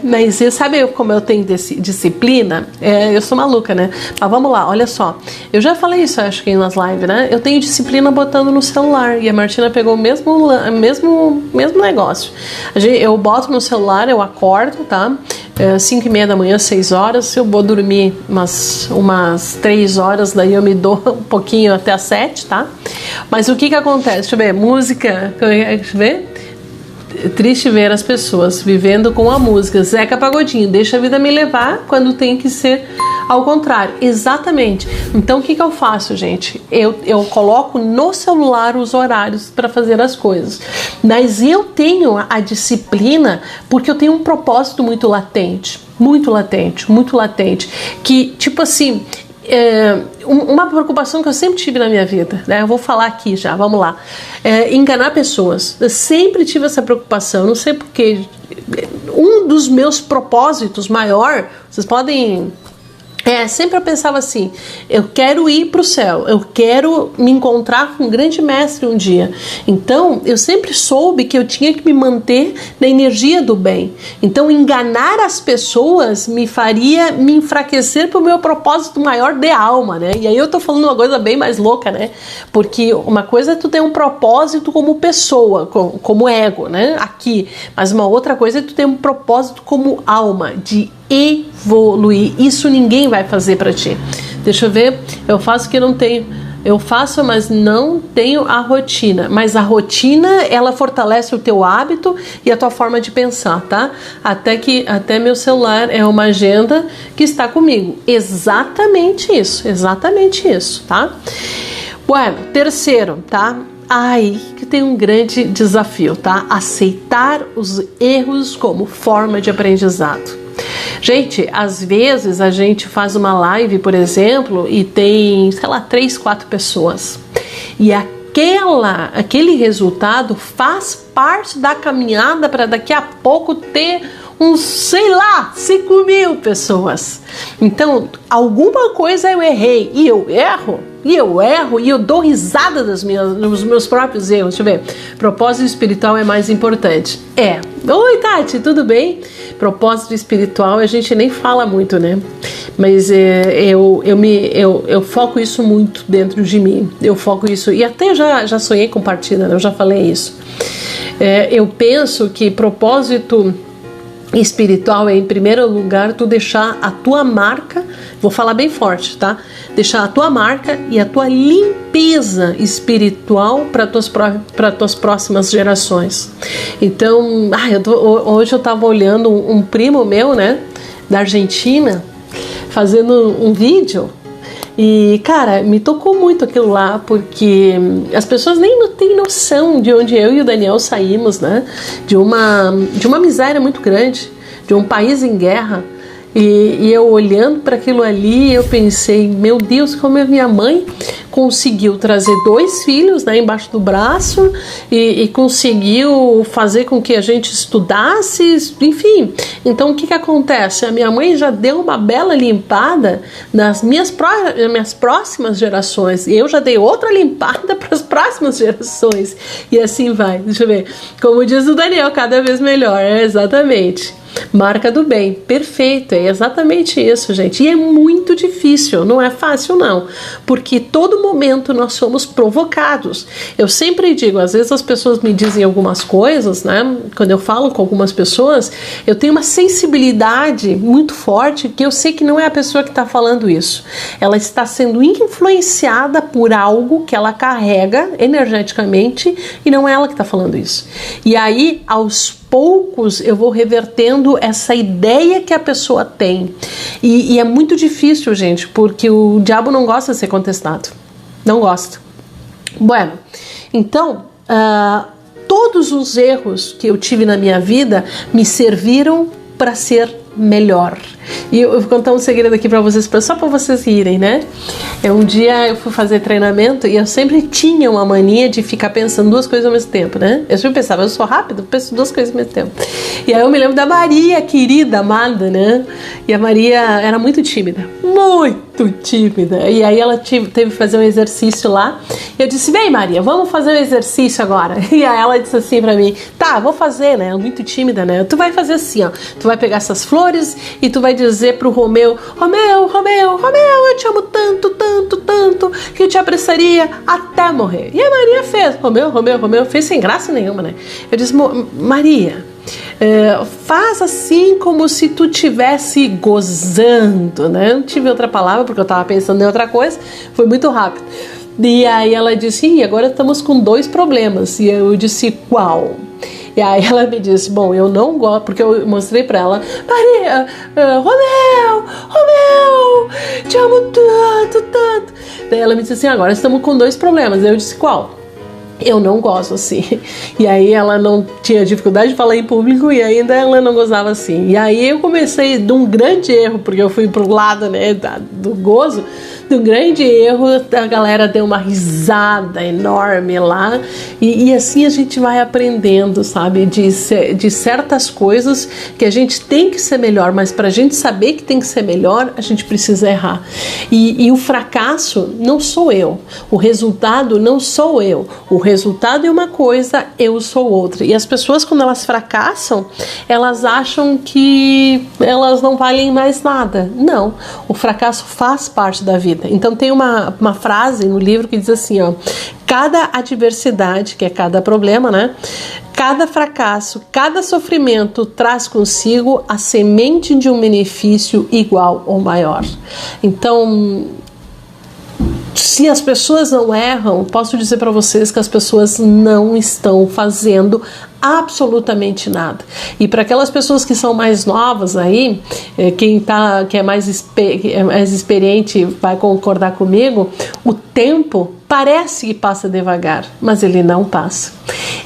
mas você sabe como eu tenho disciplina? Eu sou maluca, né? Mas vamos lá, olha só. Eu já falei isso, acho que nas lives, né? Eu tenho disciplina botando no celular, e a Martina pegou o mesmo negócio. Eu boto no celular, eu acordo, tá? 5:30 da manhã, 6 horas, eu vou dormir umas 3 horas, daí eu me dou um pouquinho até as 7, tá? Mas o que acontece? Deixa eu ver, música, deixa eu ver. Triste ver as pessoas vivendo com a música. Zeca Pagodinho, deixa a vida me levar, quando tem que ser ao contrário. Exatamente. Então o que eu faço, gente? Eu coloco no celular os horários para fazer as coisas. Mas eu tenho a disciplina porque eu tenho um propósito muito latente. Muito latente. Que, tipo assim, uma preocupação que eu sempre tive na minha vida, né? Eu vou falar aqui já, vamos lá. Enganar pessoas. Eu sempre tive essa preocupação, não sei porquê. Um dos meus propósitos maior, vocês podem... sempre eu pensava assim, eu quero ir para o céu, eu quero me encontrar com um grande mestre um dia. Então, eu sempre soube que eu tinha que me manter na energia do bem. Então, enganar as pessoas me faria me enfraquecer para o meu propósito maior de alma, né? E aí eu tô falando uma coisa bem mais louca, né? Porque uma coisa é tu ter um propósito como pessoa, como ego, né? Aqui. Mas uma outra coisa é tu ter um propósito como alma, de evoluir. Isso ninguém vai fazer para ti. Deixa eu ver, eu faço que não tenho. Eu faço, mas não tenho a rotina. Mas a rotina, ela fortalece o teu hábito e a tua forma de pensar, tá? Até meu celular é uma agenda que está comigo. Exatamente isso, tá? Bueno, terceiro, tá? Aí que tem um grande desafio, tá? Aceitar os erros como forma de aprendizado. Gente, às vezes a gente faz uma live, por exemplo, e tem, 3, 4 pessoas. E aquele resultado faz parte da caminhada para daqui a pouco ter uns, 5.000 pessoas. Então, coisa eu errei e eu erro e eu dou risada dos meus próprios erros. Deixa eu ver. Propósito espiritual é mais importante. Oi, Tati, tudo bem? Propósito espiritual a gente nem fala muito, né? Mas eu foco isso muito dentro de mim. Eu foco isso, e até já sonhei com partida, né? Eu já falei isso. Eu penso que propósito espiritual é, em primeiro lugar, tu deixar a tua marca, vou falar bem forte, tá? Deixar a tua marca e a tua limpeza espiritual para tuas próximas gerações. Então, hoje eu tava olhando um primo meu, né, da Argentina, fazendo um vídeo, E, cara, me tocou muito aquilo lá, porque as pessoas nem têm noção de onde eu e o Daniel saímos, né? De uma miséria muito grande, de um país em guerra. E eu olhando para aquilo ali, eu pensei, meu Deus, como a minha mãe conseguiu trazer 2 filhos, né, embaixo do braço e conseguiu fazer com que a gente estudasse, enfim. Então o que acontece? A minha mãe já deu uma bela limpada nas minhas próximas gerações, e eu já dei outra limpada para as próximas gerações, e assim vai. Deixa eu ver, como diz o Daniel, cada vez melhor, exatamente. Marca do bem, perfeito, é exatamente isso, gente. E é muito difícil, não é fácil não, porque todo momento nós somos provocados. Eu sempre digo, às vezes as pessoas me dizem algumas coisas, né? Quando eu falo com algumas pessoas, eu tenho uma sensibilidade muito forte, que eu sei que não é a pessoa que está falando isso. Ela está sendo influenciada por algo que ela carrega energeticamente, e não é ela que está falando isso. E aí, aos poucos, eu vou revertendo essa ideia que a pessoa tem. E é muito difícil, gente, porque o diabo não gosta de ser contestado. Não gosta. Bueno, então, todos os erros que eu tive na minha vida me serviram para ser melhor. E eu vou contar um segredo aqui para vocês, só para vocês rirem, né? Um dia eu fui fazer treinamento e eu sempre tinha uma mania de ficar pensando 2 coisas ao mesmo tempo, né? Eu sempre pensava, eu sou rápido, penso 2 coisas ao mesmo tempo. E aí eu me lembro da Maria, querida, amada, né? E a Maria era muito tímida. E aí ela teve que fazer um exercício lá. E eu disse, vem Maria, vamos fazer um exercício agora. E aí ela disse assim pra mim, tá, vou fazer, né? Muito tímida, né? Tu vai fazer assim, ó. Tu vai pegar essas flores e tu vai dizer pro Romeu, Romeu, eu te amo tanto, tanto, tanto, que eu te abraçaria até morrer. E a Maria fez, Romeu, fez sem graça nenhuma, né? Eu disse, Maria, faz assim como se tu estivesse gozando, né? Não tive outra palavra porque eu tava pensando em outra coisa, foi muito rápido. E aí ela disse, agora estamos com 2 problemas. E eu disse, qual? E aí ela me disse, bom, eu não gosto, porque eu mostrei pra ela, Maria, Romeu, te amo tanto, tanto. Daí ela me disse assim, agora estamos com 2 problemas. Aí eu disse, qual? Eu não gosto assim. E aí ela não tinha dificuldade de falar em público e ainda ela não gozava assim. E aí eu comecei de um grande erro, porque eu fui pro lado, né, do gozo, de um grande erro, a galera deu uma risada enorme lá, e assim a gente vai aprendendo, sabe, de certas coisas que a gente tem que ser melhor, mas pra gente saber que tem que ser melhor, a gente precisa errar. E o fracasso não sou eu, o resultado não sou eu, o resultado é uma coisa, eu sou outra. E as pessoas, quando elas fracassam, elas acham que elas não valem mais nada. Não, o fracasso faz parte da vida. Então tem uma frase no livro que diz assim, ó, cada adversidade, que é cada problema, né? Cada fracasso, cada sofrimento traz consigo a semente de um benefício igual ou maior. Então, se as pessoas não erram, posso dizer para vocês que as pessoas não estão fazendo absolutamente nada. E para aquelas pessoas que são mais novas aí, que é mais experiente vai concordar comigo, o tempo parece que passa devagar, mas ele não passa.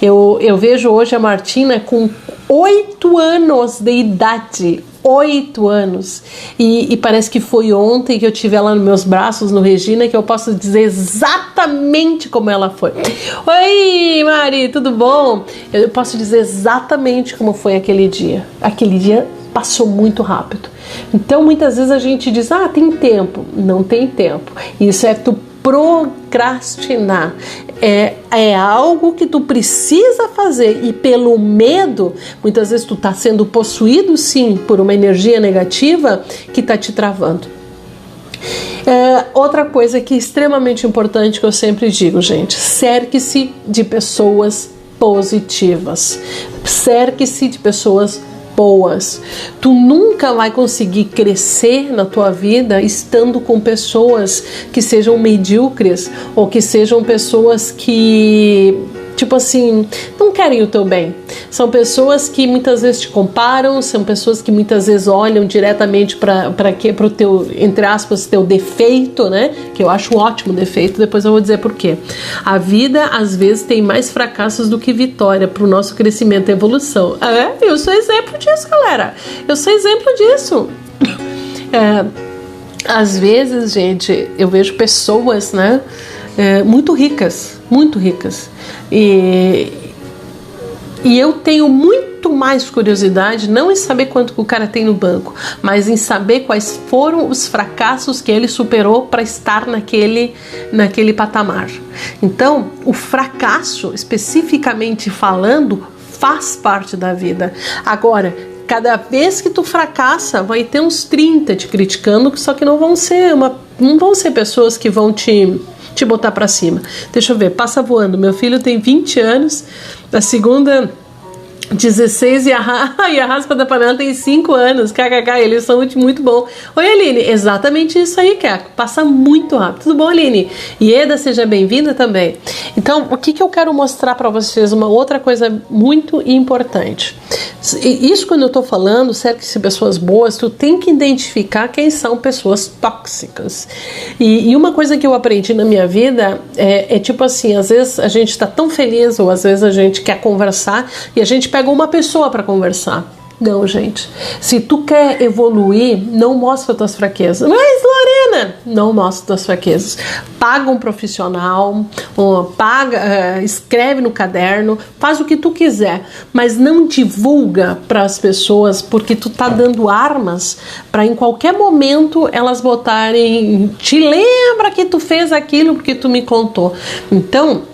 Eu vejo hoje a Martina com 8 anos de idade. 8 anos, e parece que foi ontem que eu tive ela nos meus braços no Regina, que eu posso dizer exatamente como ela foi. Oi Mari, tudo bom? Eu posso dizer exatamente como foi aquele dia. Aquele dia passou muito rápido. Então muitas vezes a gente diz, tem tempo. Não tem tempo. Isso é tu procrastinar. É algo que tu precisa fazer, e pelo medo, muitas vezes tu tá sendo possuído sim por uma energia negativa que tá te travando. Outra coisa que é extremamente importante, que eu sempre digo, gente, cerque-se de pessoas positivas, cerque-se de pessoas boas. Tu nunca vai conseguir crescer na tua vida estando com pessoas que sejam medíocres, ou que sejam pessoas que tipo assim, não querem o teu bem. São pessoas que muitas vezes te comparam, são pessoas que muitas vezes olham diretamente para o teu, entre aspas, teu defeito, né? Que eu acho um ótimo defeito, depois eu vou dizer por quê. A vida, às vezes, tem mais fracassos do que vitória para o nosso crescimento e evolução. Eu sou exemplo disso, galera. Eu sou exemplo disso. Às vezes, gente, eu vejo pessoas, né? Muito ricas. E eu tenho muito mais curiosidade não em saber quanto o cara tem no banco, mas em saber quais foram os fracassos que ele superou para estar naquele patamar. Então, o fracasso, especificamente falando, faz parte da vida. Agora, cada vez que tu fracassa, vai ter uns 30 te criticando, só que não vão ser pessoas que vão te botar pra cima. Deixa eu ver, passa voando. Meu filho tem 20 anos, a segunda 16 e a raspa da panela tem 5 anos. KKK, eles são muito bom. Oi, Aline, exatamente isso aí, Caco. Passa muito rápido. Tudo bom, Aline? Ieda, seja bem-vinda também. Então, o que eu quero mostrar para vocês? Uma outra coisa muito importante. Isso quando eu tô falando, cerca-se pessoas boas, tu tem que identificar quem são pessoas tóxicas. E uma coisa que eu aprendi na minha vida é tipo assim, às vezes a gente tá tão feliz, ou às vezes a gente quer conversar, e a gente pega uma pessoa para conversar. Não, gente. Se tu quer evoluir, não mostra tuas fraquezas. Mas, Lorena, não mostra tuas fraquezas. Paga um profissional, escreve no caderno, faz o que tu quiser, mas não divulga para as pessoas, porque tu tá dando armas para em qualquer momento elas botarem, te lembra que tu fez aquilo porque tu me contou. Então,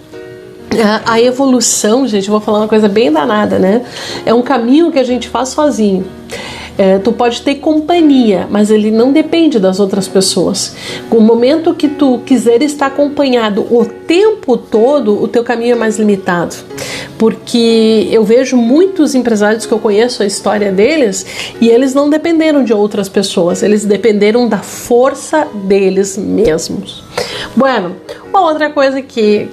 a evolução, gente, eu vou falar uma coisa bem danada, né? É um caminho que a gente faz sozinho. Tu pode ter companhia, mas ele não depende das outras pessoas. No momento que tu quiser estar acompanhado o tempo todo, o teu caminho é mais limitado. Porque eu vejo muitos empresários que eu conheço a história deles e eles não dependeram de outras pessoas, eles dependeram da força deles mesmos. Bueno, uma outra coisa que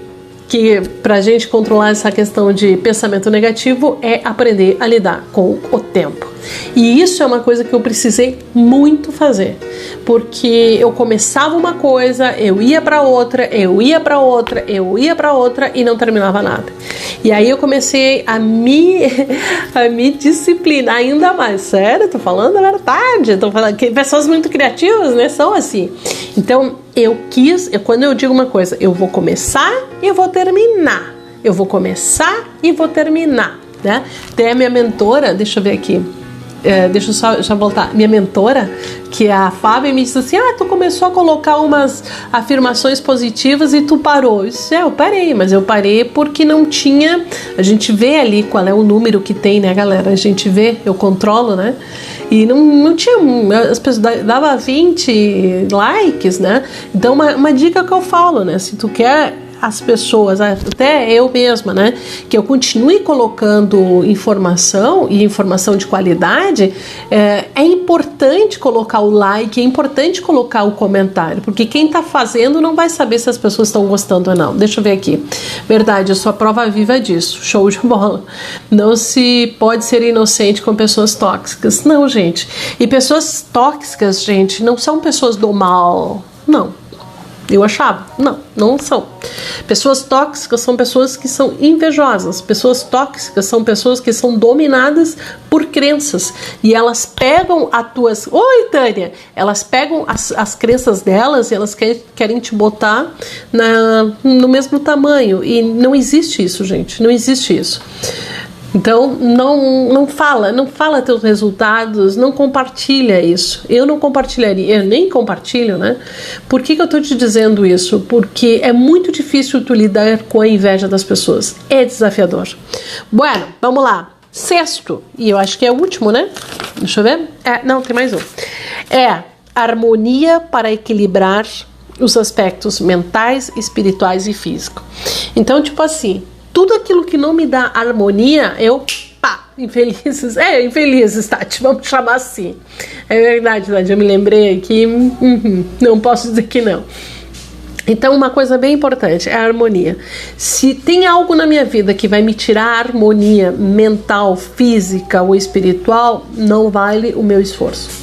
para a gente controlar essa questão de pensamento negativo é aprender a lidar com o tempo. E isso é uma coisa que eu precisei muito fazer, porque eu começava uma coisa, eu ia para outra e não terminava nada. E aí eu comecei a me disciplinar ainda mais. Sério, tô falando a verdade, tô falando que pessoas muito criativas, né, são assim. Então quando eu digo uma coisa, eu vou começar e eu vou terminar. Eu vou começar e vou terminar, né? Tem a minha mentora, deixa eu ver aqui. Deixa eu só voltar. Minha mentora, que é a Fábio, me disse assim: tu começou a colocar umas afirmações positivas e tu parou. Eu disse, eu parei, mas eu parei porque não tinha. A gente vê ali qual é o número que tem, né, galera? A gente vê, eu controlo, né? E não tinha. As pessoas dava 20 likes, né? Então, uma dica que eu falo, né? Se tu quer as pessoas, até eu mesma, né, que eu continue colocando informação e informação de qualidade, é importante colocar o like, é importante colocar o comentário, porque quem tá fazendo não vai saber se as pessoas estão gostando ou não. Deixa eu ver aqui. Verdade, eu sou a prova viva disso. Show de bola. Não se pode ser inocente com pessoas tóxicas. Não, gente. E pessoas tóxicas, gente, não são pessoas do mal. Não. Eu achava. Não são. Pessoas tóxicas são pessoas que são invejosas. Pessoas tóxicas são pessoas que são dominadas por crenças. E elas pegam as tuas... Oi, Tânia! Elas pegam as crenças delas e elas querem te botar no mesmo tamanho. E não existe isso, gente. Não existe isso. Então, não fala teus resultados, não compartilha isso. Eu não compartilharia, eu nem compartilho, né? Por que eu tô te dizendo isso? Porque é muito difícil tu lidar com a inveja das pessoas. É desafiador. Bueno, vamos lá. Sexto, e eu acho que é o último, né? Deixa eu ver. Não, tem mais um. Harmonia para equilibrar os aspectos mentais, espirituais e físicos. Então, tipo assim, tudo aquilo que não me dá harmonia, infelizes, Tati, vamos chamar assim. É verdade, Tati, eu me lembrei aqui, não posso dizer que não. Então, uma coisa bem importante é a harmonia. Se tem algo na minha vida que vai me tirar a harmonia mental, física ou espiritual, não vale o meu esforço.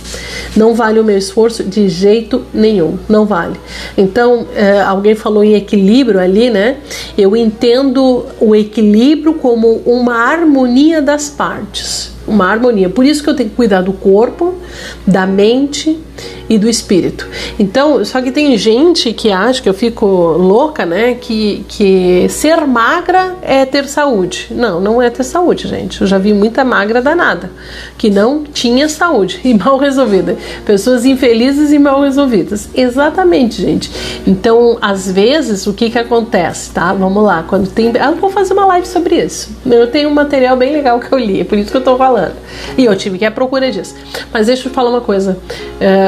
Não vale o meu esforço de jeito nenhum, não vale. Então, alguém falou em equilíbrio ali, né? Eu entendo o equilíbrio como uma harmonia das partes. Uma harmonia. Por isso que eu tenho que cuidar do corpo, da mente e do espírito. Então, só que tem gente que acha, que eu fico louca, né? Que ser magra é ter saúde. Não, não é ter saúde, gente. Eu já vi muita magra danada, que não tinha saúde e mal resolvida. Pessoas infelizes e mal resolvidas. Exatamente, gente. Então, às vezes, o que acontece, tá? Vamos lá. Quando tem... eu vou fazer uma live sobre isso. Eu tenho um material bem legal que eu li, é por isso que eu tô falando. E eu tive que ir à procura disso. Mas deixa eu falar uma coisa.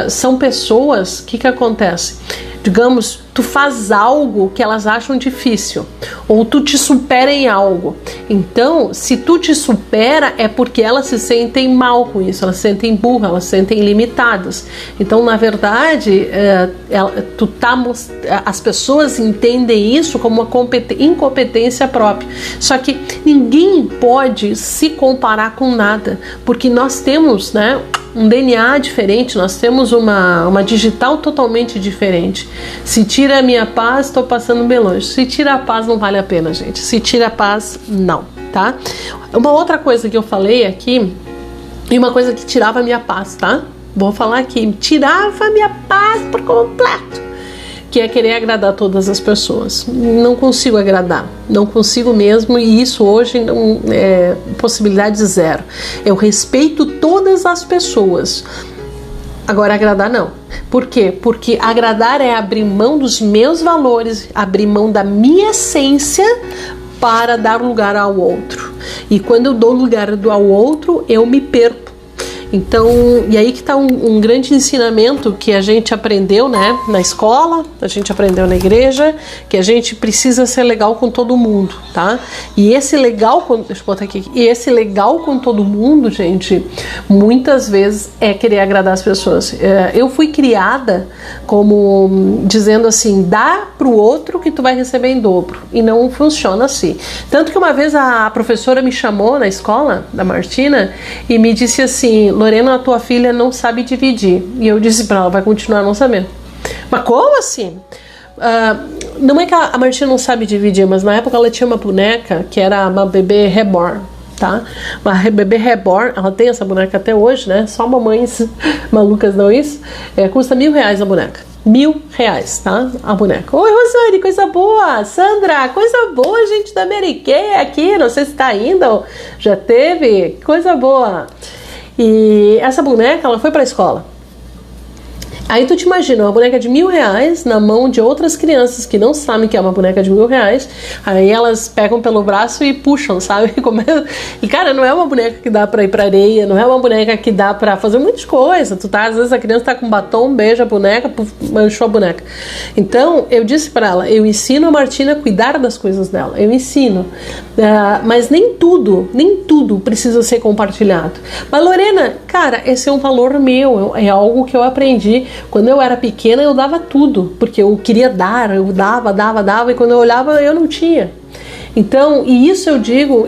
São pessoas, o que acontece? Digamos, tu faz algo que elas acham difícil, ou tu te supera em algo. Então, se tu te supera, é porque elas se sentem mal com isso, elas se sentem burras, elas se sentem limitadas. Então, na verdade, as pessoas entendem isso como uma incompetência própria. Só que ninguém pode se comparar com nada, porque nós temos, né, um DNA diferente, nós temos uma digital totalmente diferente. Se tira a minha paz, estou passando bem longe. Se tira a paz, não vale a pena, gente. Se tira a paz, não, tá? Uma outra coisa que eu falei aqui, e uma coisa que tirava a minha paz, tá? Vou falar aqui, tirava a minha paz por completo, que é querer agradar todas as pessoas. Não consigo agradar, não consigo mesmo, e isso hoje não é possibilidade zero. Eu respeito todas as pessoas, agora agradar não. Por quê? Porque agradar é abrir mão dos meus valores, abrir mão da minha essência para dar lugar ao outro. E quando eu dou lugar ao outro, eu me perco. Então, e aí que está um grande ensinamento que a gente aprendeu, né, na escola, a gente aprendeu na igreja, que a gente precisa ser legal com todo mundo, tá? E esse legal, deixa eu botar aqui, e esse legal com todo mundo, gente, muitas vezes é querer agradar as pessoas. Eu fui criada como dizendo assim, dá pro outro que tu vai receber em dobro, e não funciona assim. Tanto que uma vez a professora me chamou na escola, da Martina, e me disse assim, Lorena, a tua filha não sabe dividir. E eu disse pra ela, vai continuar não sabendo. Mas como assim? Não é que a Martina não sabe dividir, mas na época ela tinha uma boneca que era uma bebê reborn, tá? Uma bebê reborn, ela tem essa boneca até hoje, né? Só mamães malucas não isso. Custa R$1.000 a boneca. R$1.000, tá? A boneca. Oi, Rosane, coisa boa. Sandra, coisa boa, gente da Meriquê aqui. Não sei se tá ainda ou já teve. Coisa boa. E essa boneca, ela foi pra escola. Aí tu te imagina, uma boneca de R$1.000 na mão de outras crianças que não sabem que é uma boneca de R$1.000. Aí elas pegam pelo braço e puxam, sabe? E cara, não é uma boneca que dá pra ir pra areia, não é uma boneca que dá pra fazer muitas coisas. Às vezes a criança tá com batom, beija a boneca, manchou a boneca. Então, eu disse pra ela, eu ensino a Martina a cuidar das coisas dela. Eu ensino. Mas nem tudo precisa ser compartilhado. Mas Lorena, cara, esse é um valor meu, é algo que eu aprendi. Quando eu era pequena eu dava tudo, porque eu queria dar, eu dava, e quando eu olhava eu não tinha. Então, e isso eu digo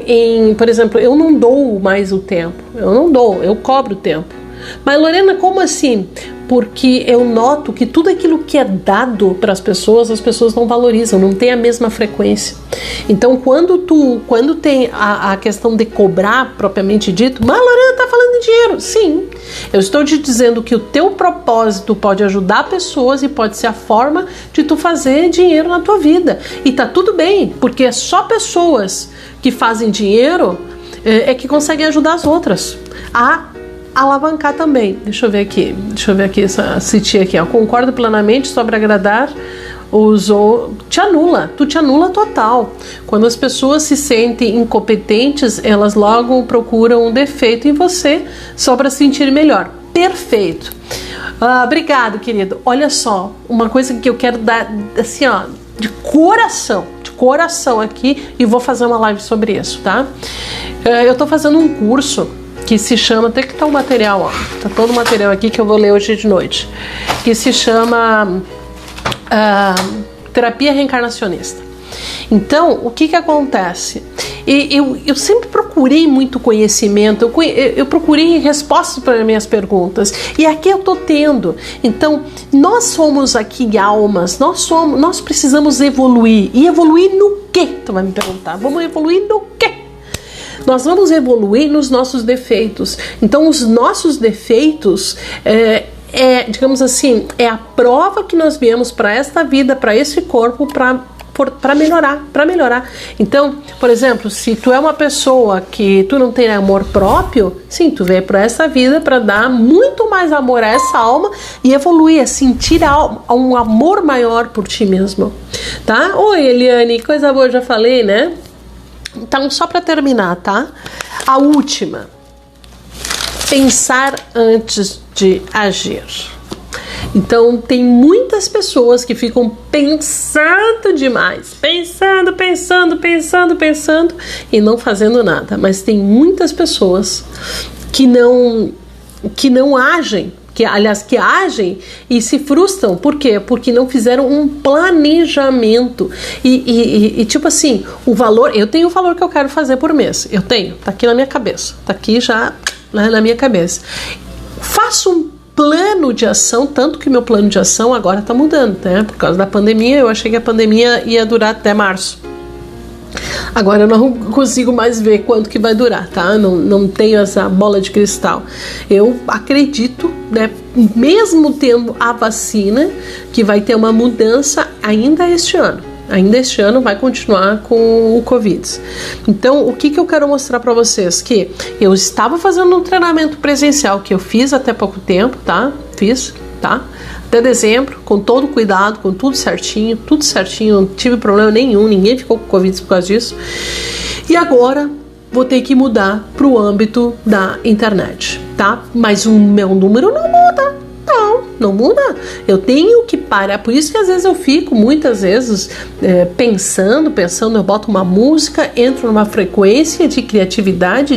por exemplo, eu não dou mais o tempo, eu cobro o tempo. Mas Lorena, como assim? Porque eu noto que tudo aquilo que é dado para as pessoas não valorizam, não tem a mesma frequência. Então, quando tem a questão de cobrar, propriamente dito, mas Lorena tá falando de dinheiro. Sim, eu estou te dizendo que o teu propósito pode ajudar pessoas e pode ser a forma de tu fazer dinheiro na tua vida. E tá tudo bem, porque é só pessoas que fazem dinheiro que conseguem ajudar as outras a alavancar também. Deixa eu ver aqui essa citia aqui, ó. Concordo plenamente sobre agradar os outros. Tu te anula total. Quando as pessoas se sentem incompetentes, elas logo procuram um defeito em você só para se sentir melhor. Perfeito. Obrigado, querido. Olha só, uma coisa que eu quero dar assim, ó, de coração aqui, e vou fazer uma live sobre isso, tá? Eu tô fazendo um curso que se chama, tem que estar o material, ó, tá todo o material aqui que eu vou ler hoje de noite, que se chama terapia reencarnacionista. Então, o que acontece? Eu sempre procurei muito conhecimento, eu procurei respostas para minhas perguntas, e aqui eu estou tendo. Então, nós somos aqui almas, nós precisamos evoluir. E evoluir no quê? Tu vai me perguntar. Vamos evoluir no quê? Nós vamos evoluir nos nossos defeitos. Então, os nossos defeitos digamos assim, é a prova que nós viemos para esta vida, para esse corpo, para melhorar. Então, por exemplo, se tu é uma pessoa que tu não tem amor próprio, sim, tu veio para essa vida para dar muito mais amor a essa alma e evoluir, a sentir um amor maior por ti mesmo, tá? Oi, Eliane, coisa boa, já falei, né? Então, só para terminar, tá? A última. Pensar antes de agir. Então, tem muitas pessoas que ficam pensando demais. Pensando e não fazendo nada. Mas tem muitas pessoas que não agem. Que agem e se frustram. Por quê? Porque não fizeram um planejamento. E tipo assim, o valor... Eu tenho o valor que eu quero fazer por mês. Eu tenho. Tá aqui na minha cabeça. Tá aqui já na minha cabeça. Faço um plano de ação, tanto que meu plano de ação agora tá mudando, né? Por causa da pandemia, eu achei que a pandemia ia durar até março. Agora eu não consigo mais ver quanto que vai durar, tá? Não tenho essa bola de cristal. Eu acredito, né, mesmo tendo a vacina, que vai ter uma mudança ainda este ano. Ainda este ano vai continuar com o Covid. Então, o que eu quero mostrar para vocês? Que eu estava fazendo um treinamento presencial que eu fiz até pouco tempo, tá? Até dezembro, com todo cuidado, com tudo certinho, não tive problema nenhum, ninguém ficou com Covid por causa disso. E agora vou ter que mudar para o âmbito da internet, tá? Mas o meu número não muda. Não muda. Eu tenho que parar. Por isso que às vezes eu fico, muitas vezes, pensando, eu boto uma música, entro numa frequência de criatividade,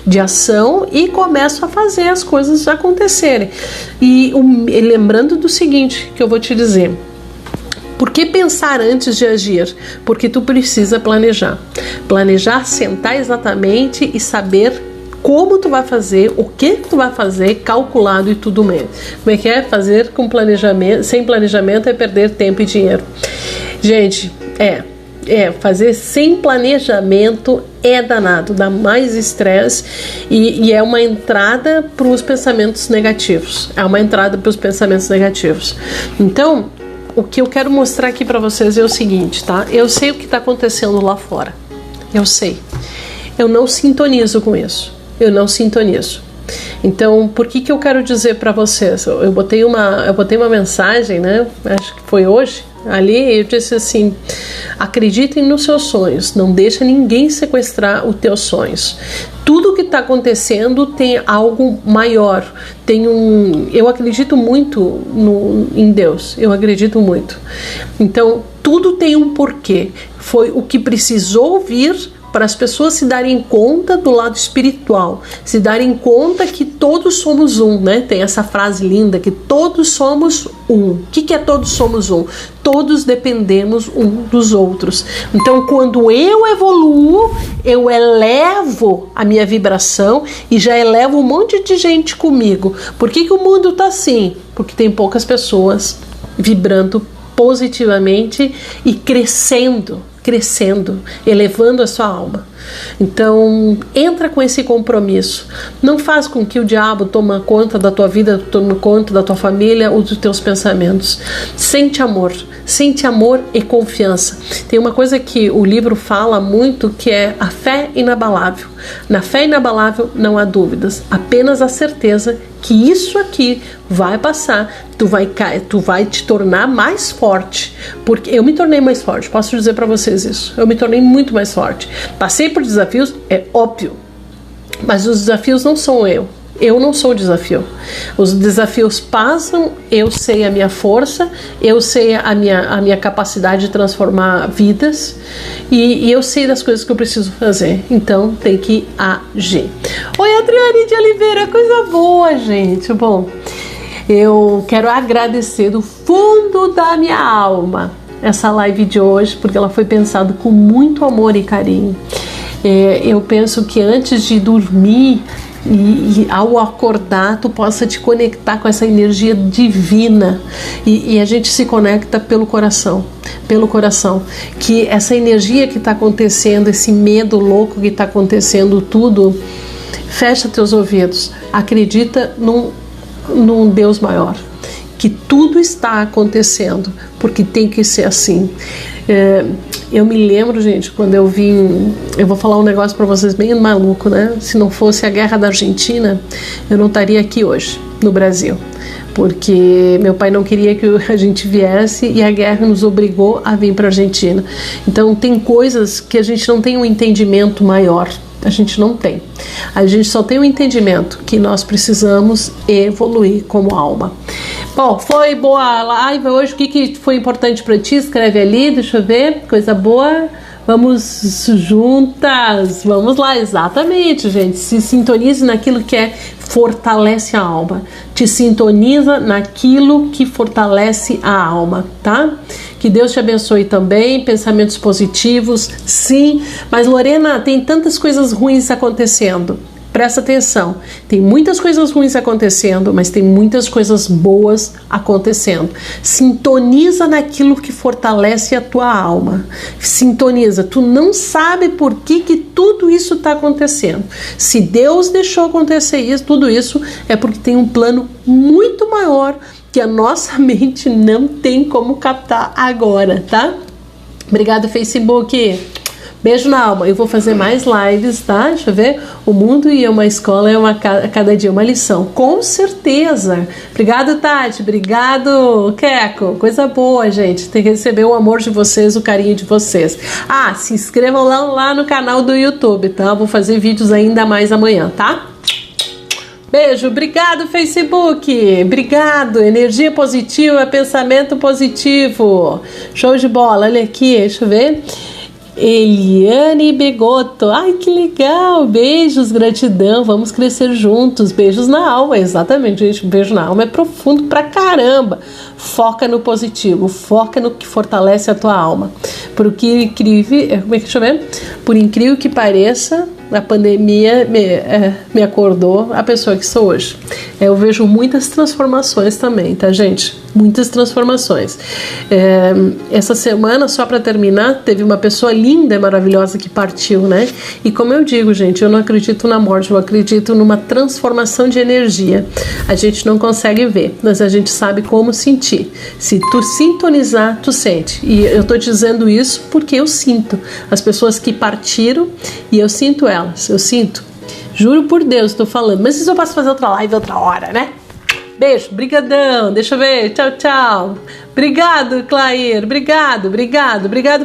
de ação e começo a fazer as coisas acontecerem. E lembrando do seguinte, que eu vou te dizer. Por que pensar antes de agir? Porque tu precisa planejar. Planejar, sentar exatamente e saber como tu vai fazer, o que tu vai fazer, calculado e tudo mesmo. Como é que é? Fazer com planejamento, sem planejamento é perder tempo e dinheiro. Gente, fazer sem planejamento é danado, dá mais estresse e é uma entrada para os pensamentos negativos. Então, o que eu quero mostrar aqui para vocês é o seguinte, tá? Eu sei o que está acontecendo lá fora. Eu sei. Eu não sintonizo com isso. Então, por que eu quero dizer para vocês? Eu botei uma mensagem, né? Acho que foi hoje. Ali eu disse assim: acreditem nos seus sonhos, não deixa ninguém sequestrar os teus sonhos. Tudo que está acontecendo tem algo maior. Eu acredito muito em Deus. Eu acredito muito. Então, tudo tem um porquê. Foi o que precisou vir para as pessoas se darem conta do lado espiritual, se darem conta que todos somos um, né? Tem essa frase linda, que todos somos um. O que é todos somos um? Todos dependemos um dos outros. Então, quando eu evoluo, eu elevo a minha vibração e já elevo um monte de gente comigo. Por que o mundo está assim? Porque tem poucas pessoas vibrando positivamente e crescendo, elevando a sua alma. Então, entra com esse compromisso. Não faz com que o diabo tome conta da tua vida, tome conta da tua família ou dos teus pensamentos. Sente amor e confiança. Tem uma coisa que o livro fala muito, que é a fé inabalável. Na fé inabalável não há dúvidas, apenas a certeza que isso aqui vai passar, tu vai te tornar mais forte, porque eu me tornei mais forte, posso dizer para vocês isso, eu me tornei muito mais forte. Passei por desafios, é óbvio, mas os desafios não sou eu não sou o desafio. Os desafios passam, eu sei a minha força, eu sei a minha capacidade de transformar vidas e eu sei das coisas que eu preciso fazer. Então, tem que agir. Oi, Adriane de Oliveira, coisa boa, gente. Bom, eu quero agradecer do fundo da minha alma essa live de hoje, porque ela foi pensada com muito amor e carinho. Eu penso que antes de dormir e ao acordar, tu possa te conectar com essa energia divina, e a gente se conecta pelo coração, que essa energia que está acontecendo, esse medo louco que está acontecendo tudo, fecha teus ouvidos, acredita num Deus maior, que tudo está acontecendo, porque tem que ser assim. Eu me lembro, gente, quando eu vou falar um negócio para vocês bem maluco, né? Se não fosse a guerra da Argentina, eu não estaria aqui hoje, no Brasil, porque meu pai não queria que a gente viesse e a guerra nos obrigou a vir para a Argentina. Então tem coisas que a gente não tem um entendimento maior, a gente não tem. A gente só tem o entendimento que nós precisamos evoluir como alma. Bom, foi boa a live hoje. O que foi importante para ti? Escreve ali, deixa eu ver. Coisa boa. Vamos juntas. Vamos lá, exatamente, gente. Se sintonize naquilo que fortalece a alma. Te sintoniza naquilo que fortalece a alma, tá? Que Deus te abençoe também. Pensamentos positivos, sim. Mas Lorena, tem tantas coisas ruins acontecendo. Presta atenção, tem muitas coisas ruins acontecendo, mas tem muitas coisas boas acontecendo. Sintoniza naquilo que fortalece a tua alma. Sintoniza, tu não sabe por que tudo isso está acontecendo. Se Deus deixou acontecer isso, tudo isso é porque tem um plano muito maior que a nossa mente não tem como captar agora, tá? Obrigada, Facebook. Beijo na alma. Eu vou fazer mais lives, tá? Deixa eu ver. O mundo e uma escola é cada dia uma lição. Com certeza. Obrigado, Tati. Obrigado, Keco. Coisa boa, gente. Tem que receber o amor de vocês, o carinho de vocês. Se inscrevam lá no canal do YouTube, tá? Eu vou fazer vídeos ainda mais amanhã, tá? Beijo. Obrigado, Facebook. Obrigado. Energia positiva, pensamento positivo. Show de bola. Olha aqui, deixa eu ver. Eliane Begotto, ai que legal, beijos, gratidão, vamos crescer juntos, beijos na alma, exatamente, gente, um beijo na alma é profundo pra caramba, foca no positivo, foca no que fortalece a tua alma, por incrível que pareça, a pandemia me acordou a pessoa que sou hoje. Eu vejo muitas transformações também, tá, gente? Muitas transformações. Essa semana, só para terminar, teve uma pessoa linda e maravilhosa que partiu, né? E como eu digo, gente, eu não acredito na morte, eu acredito numa transformação de energia. A gente não consegue ver, mas a gente sabe como sentir. Se tu sintonizar, tu sente. E eu tô dizendo isso porque eu sinto. As pessoas que partiram e eu sinto elas, eu sinto. Juro por Deus, tô falando. Mas isso eu posso fazer outra live outra hora, né? Beijo, brigadão, deixa eu ver, tchau, tchau. Obrigado, Clair, obrigado,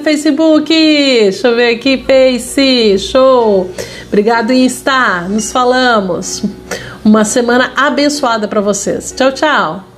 Facebook, deixa eu ver aqui, Face, show. Obrigado, Insta, nos falamos. Uma semana abençoada para vocês. Tchau, tchau.